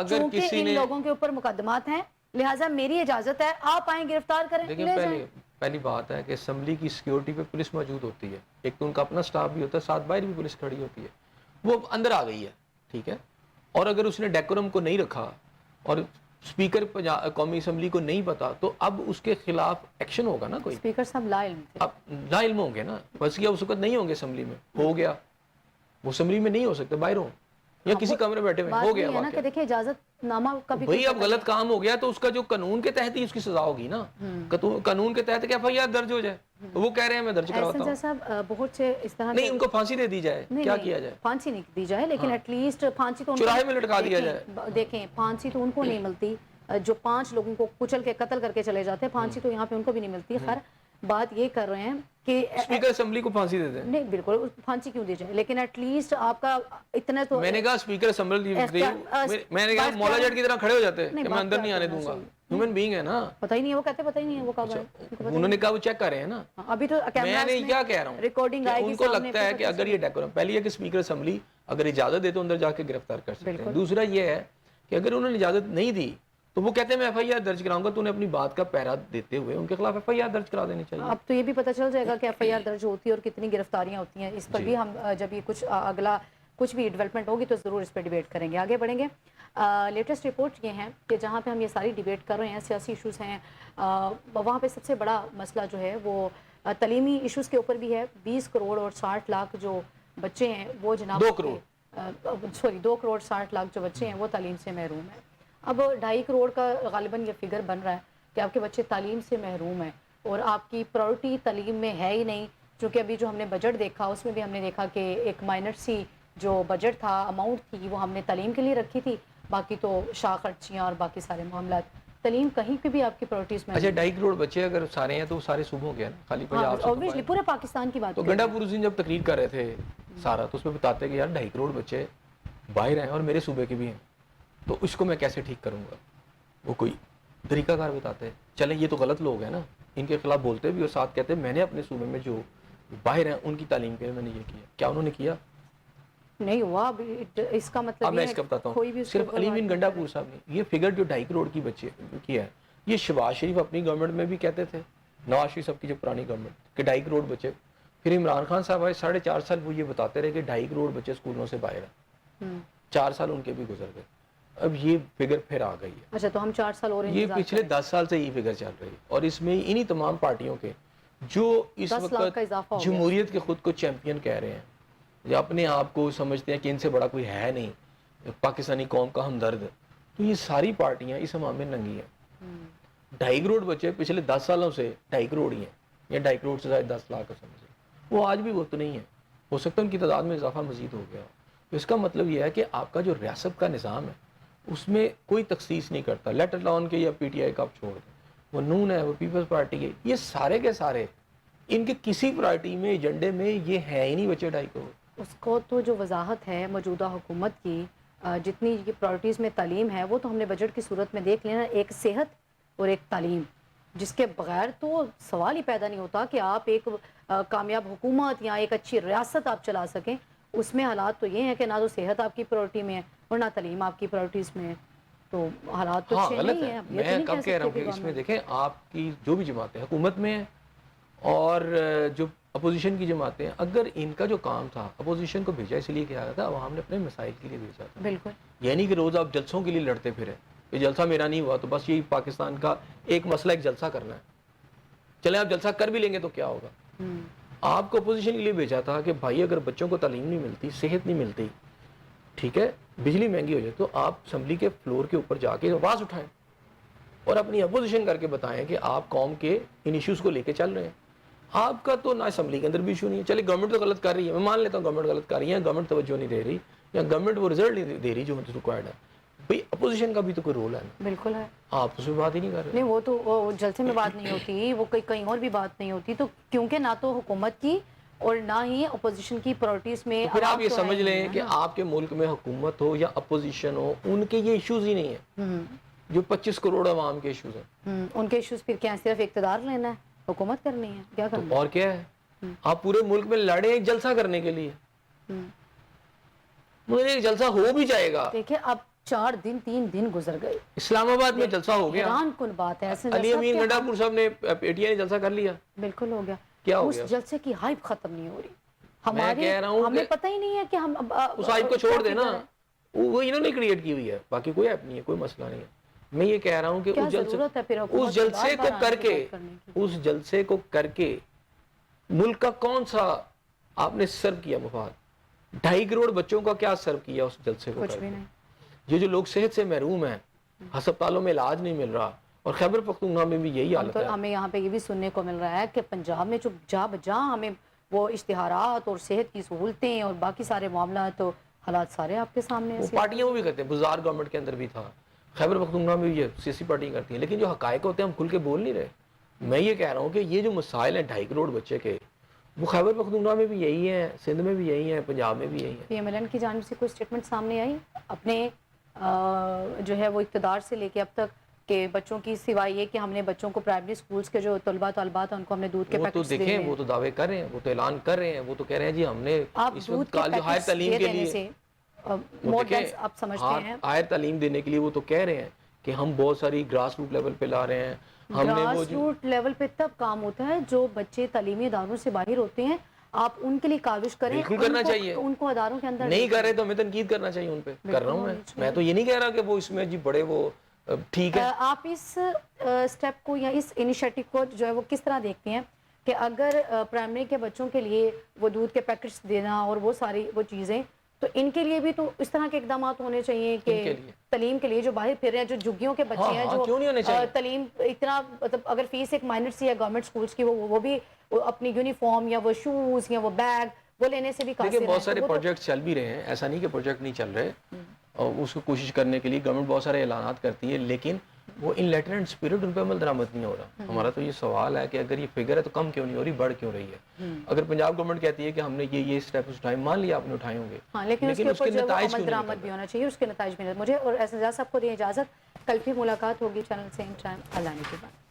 چونکہ ان لوگوں کے اوپر مقدمات ہیں لہٰذا میری اجازت ہے, آپ آئیں گرفتار کریں, لے جائیں. پہلی بات ہے کہ اسمبلی کی سیکیورٹی پہ پولیس موجود ہوتی ہے, ایک تو ان کا اپنا سٹاف بھی ہوتا ہے, ساتھ باہر بھی پولیس کھڑی ہوتی ہے, وہ اندر آ گئی ہے, ٹھیک ہے. اور اگر اس نے ڈیکورم کو نہیں رکھا اور اسپیکر قومی اسمبلی کو نہیں پتا تو اب اس کے خلاف ایکشن ہوگا نا کوئی. اسپیکر صاحب لا علم تھے, اب لا علم ہوں گے نا, بس کیا اس وقت نہیں ہوں گے اسمبلی میں, ہو گیا, وہ اسمبلی میں نہیں ہو سکتے, باہر ہوں یا کسی کمرے بیٹھے ہوئے, ہو گیا واقعہ. دیکھیں اجازت نامہ کبھی بھئی اب غلط کام ہو گیا تو اس کا جو قانون کے تحت ہی اس کی سزا ہوگی نا, قانون کے تحت کہ ایف آئی آر درج ہو جائے, وہ کہہ رہے ہیں میں درج کرواتا ہوں. صاحب بہت سے اس طرح نہیں, ان کو پھانسی دے دی جائے, کیا کیا جائے, پھانسی نہیں دی جائے, لیکن ایٹ لیسٹ پھانسی تو چوراہے میں لٹکا دیا جائے. دیکھیں پھانسی تو ان کو نہیں ملتی جو 5 لوگوں کو کچل کے قتل کر کے چلے جاتے ہیں, پھانسی تو یہاں پہ ان کو بھی نہیں ملتی. خیر بات یہ کر رہے ہیں کہ اسپیکر اسمبلی کو پھانسی دے دیں, نہیں بالکل پھانسی کیوں دی جائے, لیکن ایٹ لیسٹ آپ کا اتنا تو, میں نے کہا اسپیکر اسمبلی, میں نے کہا مولا جٹ کی طرح کھڑے ہو جاتے کہ میں اندر نہیں آنے دوں گا, ہیومن بینگ ہے نا, پتہ ہی نہیں ہے, وہ کہتے پتہ ہی نہیں ہے وہ کب ہے, انہوں نے کہا وہ چیک کر رہے ہیں نا. ابھی تو میں نے کیا کہہ رہا ہوں, ریکارڈنگ آئے گی, ان کو لگتا ہے کہ اگر یہ ڈیکورم, پہلی ہے کہ اسپیکر اسمبلی اگر اجازت دے تو اندر جا کے گرفتار کر سکتے ہیں. دوسرا یہ ہے کہ اگر انہوں نے اجازت نہیں دی تو وہ کہتے ہیں میں ایف آئی آر درج کراؤں گا, تو انہیں اپنی بات کا پہرا دیتے ہوئے ان کے خلاف ایف آئی آر درج کرا دینی چاہیے. اب تو یہ بھی پتہ چل جائے گا کہ ایف آئی آر درج ہوتی ہے اور کتنی گرفتاریاں ہوتی ہیں, اس پر بھی ہم جب یہ کچھ اگلا کچھ بھی ڈیولپمنٹ ہوگی تو ضرور اس پہ ڈیبیٹ کریں گے, آگے بڑھیں گے. لیٹسٹ رپورٹ یہ ہیں کہ جہاں پہ ہم یہ ساری ڈیبیٹ کر رہے ہیں, سیاسی ایشوز ہیں, وہاں پہ سب سے بڑا مسئلہ جو ہے وہ تعلیمی ایشوز کے اوپر بھی ہے. 20 کروڑ اور 60 لاکھ جو بچے ہیں وہ جناب 2 کروڑ 2 کروڑ 60 لاکھ جو بچے ہیں وہ تعلیم سے محروم ہیں. اب 2.5 کروڑ کا غالباً یہ فگر بن رہا ہے کہ آپ کے بچے تعلیم سے محروم ہیں اور آپ کی پرائورٹی تعلیم میں ہے ہی نہیں. چونکہ ابھی جو ہم نے بجٹ دیکھا اس میں بھی ہم نے دیکھا کہ ایک مائنر سی جو بجٹ تھا, اماؤنٹ تھی, وہ ہم نے تعلیم کے لیے رکھی تھی, باقی تو شاہ خرچیاں اور باقی سارے معاملات تعلیم کہیں پہ بھی آپ کی پرائرٹیز میں اچھا 2.5 کروڑ بچے اگر سارے ہیں تو وہ سارے صوبوں کے ہیں نا، خالی پنجاب سے تو obviously پورے پاکستان کی بات تو کر رہے گنڈا ہیں. پور جب تقریر کر رہے تھے سارا، تو اس میں بتاتے کہ یار 2.5 کروڑ بچے باہر ہیں اور میرے صوبے کے بھی ہیں، تو اس کو میں کیسے ٹھیک کروں گا؟ وہ کوئی طریقہ کار بتاتے ہیں. چلیں یہ تو غلط لوگ ہیں نا، ان کے خلاف بولتے بھی اور ساتھ کہتے ہیں میں نے اپنے صوبے میں جو باہر ہیں ان کی تعلیم کے لیے میں نے یہ کیا. کیا انہوں نے کیا؟ نہیں ہوا. اس کا اب مطلب میں یہ اس کا بتاتا کوئی بھی ہوں. اس صرف کے علی اوپر امین بات گنڈا نہیں پور صاحب نے یہ فگر جو 2.5 کروڑ کی بچے کیا ہے، یہ شہباز شریف اپنی گورنمنٹ میں بھی کہتے تھے، نواز شریف صاحب کی جو پرانی گورنمنٹ کہ 2.5 کروڑ بچے. پھر عمران خان صاحب آئے 4.5 سال وہ یہ بتاتے رہے کہ 2.5 کروڑ بچے اسکولوں سے باہر ہیں. 4 سال ان کے بھی گزر گئے، اب یہ فگر پھر آ گئی ہے. اچھا تو ہم 4 سال اور یہ انتظار پچھلے کریں. 10 سال سے یہ فگر چل رہی ہے، اور اس میں انہی تمام پارٹیوں کے جو اس 10 لاکھ وقت کا اضافہ ہو گیا. جمہوریت کے خود کو چیمپئن کہہ رہے ہیں یا اپنے آپ کو سمجھتے ہیں کہ ان سے بڑا کوئی ہے نہیں، پاکستانی قوم کا ہمدرد، تو یہ ساری پارٹیاں اس ہمام میں ننگی ہیں. 2.5 کروڑ بچے پچھلے 10 سالوں سے 2.5 کروڑ ہی ہیں، یا 2.5 کروڑ سے زائد 10 لاکھ کا سمجھ، وہ آج بھی وہ تو نہیں ہے. ہو سکتا ہے ان کی تعداد میں اضافہ مزید ہو گیا. تو اس کا مطلب یہ ہے کہ آپ کا جو ریاست کا نظام ہے اس میں کوئی تخصیص نہیں کرتا. لیٹ الون کے یا پی ٹی آئی کا آپ چھوڑ دیں، وہ نون ہے، وہ پیپلز پارٹی ہے، یہ سارے کے سارے ان کے کسی پارٹی میں ایجنڈے میں یہ ہے ہی نہیں بچے 2.5 کروڑ. اس کو تو جو وضاحت ہے موجودہ حکومت کی جتنی پرائرٹیز میں تعلیم ہے وہ تو ہم نے بجٹ کی صورت میں دیکھ لینا. ایک صحت اور ایک تعلیم، جس کے بغیر تو سوال ہی پیدا نہیں ہوتا کہ آپ ایک کامیاب حکومت یا ایک اچھی ریاست آپ چلا سکیں. اس میں حالات تو یہ ہیں کہ نہ تو صحت آپ کی پرائرٹی میں ہے اور نہ تعلیم آپ کی پرائرٹیز میں ہے. تو حالات تو اچھے غلط نہیں ہے. ہیں. اب یہ تو میں نہیں کب کہہ رہا ہوں کہ اس میں دیکھیں آپ کی جو بھی جماعتیں حکومت میں ہیں اور جو اپوزیشن کی جماعتیں ہیں، اگر ان کا جو کام تھا اپوزیشن کو بھیجا اس لیے کیا گیا تھا عوام نے اپنے مسائل کے لیے بھیجا تھا. بالکل. یہ نہیں کہ روز آپ جلسوں کے لیے لڑتے پھریں، یہ جلسہ میرا نہیں ہوا تو بس یہی پاکستان کا ایک مسئلہ ایک جلسہ کرنا ہے. چلیں آپ جلسہ کر بھی لیں گے تو کیا ہوگا؟ آپ کو اپوزیشن کے لیے بھیجا تھا کہ بھائی اگر بچوں کو تعلیم نہیں ملتی، صحت نہیں ملتی، ٹھیک ہے، بجلی مہنگی ہو جائے، تو آپ اسمبلی کے فلور کے اوپر جا کے آواز اٹھائیں اور اپنی اپوزیشن کر کے بتائیں کہ آپ قوم کے ان ایشوز کو لے کے چل رہے ہیں. آپ کا تو نہ اسمبلی کے اندر بھی ایشو نہیں ہے. چلیے گورنمنٹ تو غلط کر رہی ہے، میں مان لیتا ہوں گورنمنٹ غلط کر رہی ہے، گورنمنٹ توجہ نہیں دے رہی یا گورنمنٹ وہ رزلٹ نہیں دے رہی جو ریکوائرڈ ہے. بھئی اپوزیشن کا بھی تو کوئی رول ہے نا. بالکل ہے. آپ اس میں بات ہی نہیں کر رہے. نہیں وہ تو وہ جلسے میں بات نہیں ہوتی، وہ کہیں اور بھی بات نہیں ہوتی. تو کیونکہ نہ تو حکومت کی اور نہ ہی اپوزیشن کی پرائرٹیز میں پھر آپ عوام یہ تو سمجھ ہے لیں ہی کہ ہے نا. آپ کے ملک میں حکومت ہو یا اپوزیشن ہو، ان کے یہ ایشوز ہی نہیں ہیں جو 25 کروڑ عوام کے ایشوز ہیں. ان کے ایشوز پھر کیا صرف اقتدار لینا ہے، حکومت کرنی ہے، کیا تو کرنا ہے؟ اور کیا ہے؟ آپ پورے ملک میں لڑیں ایک جلسہ کرنے کے لیے، مجھے ایک جلسہ ہو بھی جائے گا. دیکھیں اب 4 دن 3 دن گزر گئے، اسلام آباد میں جلسہ ہو گیا، حیران کن بات ہے. ایسے علی جلسہ امین کہ گنڈا ہم پور صاحب نے پی ٹی آئی نے جلسہ کر لیا. بالکل ہو گیا. کیا ہو اس گیا؟ جلسے کی ہائپ ختم نہیں ہو رہی. میں کہہ رہا ہوں ہمیں کہ پتہ ہی نہیں ہے کہ ہم اس ہائپ کو چھوڑ دیں نا، کیا وہ انہوں نے کریٹ کی ہوئی ہے، باقی کوئی ایپ نہیں ہے، کوئی مسئلہ نہیں ہے. میں یہ کہہ رہا ہوں کہ ضرورت ہے پھر حکومت اس جلسے کو کر کے اس جلسے کو کر کے ملک کا کون سا آپ نے سرو کیا مفاد؟ 2.5 کروڑ بچوں کا کیا سرو کیا اس جلسے کو کچھ کر بھی کے؟ نہیں. یہ جو لوگ صحت سے محروم ہیں، ہسپتالوں میں علاج نہیں مل رہا، اور خیبر پختونخوا میں بھی یہی حالت ہے. ہمیں یہاں پہ یہ بھی سننے کو مل رہا ہے کہ پنجاب میں جو جا بجا ہمیں وہ اشتہارات اور صحت کی سہولتیں اور باقی سارے معاملات تو حالات سارے آپ کے سامنے ہیں. وہ پارٹیاں وہ بھی کرتے ہیں، بزار گورنمنٹ کے اندر بھی تھا، خیبر پختونخوا میں بھی یہ سیاسی پارٹیاں کرتی ہیں، لیکن جو حقائق ہوتے ہیں ہم کھل کے بول نہیں رہے. میں یہ کہہ رہا ہوں کہ یہ جو مسائل ہیں 2.5 کروڑ بچے کے، وہ خیبر پختونخوا میں بھی یہی ہیں، سندھ میں بھی یہی ہیں، پنجاب میں بھی یہی ہیں. پی ایم ایل این کی جانب سے کوئی سٹیٹمنٹ سامنے آئی اپنے جو ہے وہ اقتدار سے لے کے اب تک کہ بچوں کی سوائے یہ کہ ہم نے بچوں کو پرائمری سکولز کے جو طلباء طالبات ہیں ان کو ہم نے دودھ کے وہ تو پیکٹس دیکھیں، دینے وہ تو دعوے کر رہے ہیں، وہ تو اعلان کر رہے ہیں، وہ تو کہہ رہے ہیں جی ہم نے آپ اس دودھ وقت کے جو ہائر پیکٹس تعلیم دے کے دینے لیے سے وہ مور دیکھیں، دین آپ سمجھتے ہیں ہائر تعلیم دینے کے لیے وہ تو کہہ رہے ہیں کہ ہم بہت ساری گراس روٹ لیول پہ لا رہے ہیں. ہم نے وہ گراس روٹ لیول پہ تب کام ہوتا ہے جو بچے تعلیمی اداروں سے باہر ہوتے ہیں، آپ ان کے لیے کاوش کریں. بالکل کرنا چاہیے، ان کو اداروں کے اندر نہیں کر رہے تو ہمیں تنقید کرنا چاہیے ان پہ. کر رہا ہوں میں تو یہ نہیں کہہ رہا کہ وہ اس میں جی بڑے وہ ٹھیک ہے. آپ اس سٹیپ کو یا اس انیشیٹو کو جو ہے وہ کس طرح دیکھتے ہیں کہ اگر پرائمری کے بچوں کے لیے وہ دودھ کے پیکٹس دینا اور وہ ساری وہ چیزیں، تو ان کے لیے بھی تو اس طرح کے اقدامات ہونے چاہیے کہ تعلیم کے لیے جو باہر پھر رہے ہیں، جو جھگیوں کے بچے ہیں، جو تعلیم اتنا مطلب اگر فیس ایک مائنر سی ہے گورنمنٹ سکولز کی، وہ بھی اپنی یونیفارم یا وہ شوز یا وہ بیگ وہ لینے سے بھی قاصر ہیں. دیکھیں بہت سارے پروجیکٹ چل بھی رہے ہیں، ایسا نہیں کہ پروجیکٹ نہیں چل رہے، اور اس کو کوشش کرنے کے لیے گورنمنٹ بہت سارے اعلانات کرتی ہے، لیکن وہ ان لیٹر اینڈ اسپرٹ ان پہ عمل درآمد نہیں ہو رہا. ہمارا تو یہ سوال ہے کہ اگر یہ فگر ہے تو کم کیوں نہیں ہو رہی, بڑھ کیوں رہی ہے؟ اگر پنجاب گورنمنٹ کہتی ہے کہ ہم نے یہ اسٹیپس اٹھائے, مان لیا آپ نے اٹھائے ہوں گے, ہاں, لیکن اس کے اوپر جو نتائج عمل درآمد بھی ہونا چاہیے, اس کے نتائج بھی. مجھے اور اعزاز صاحب کو دیں اجازت, کل پھر ملاقات ہوگی چینل سیم ٹائم. اللہ نے کی بات.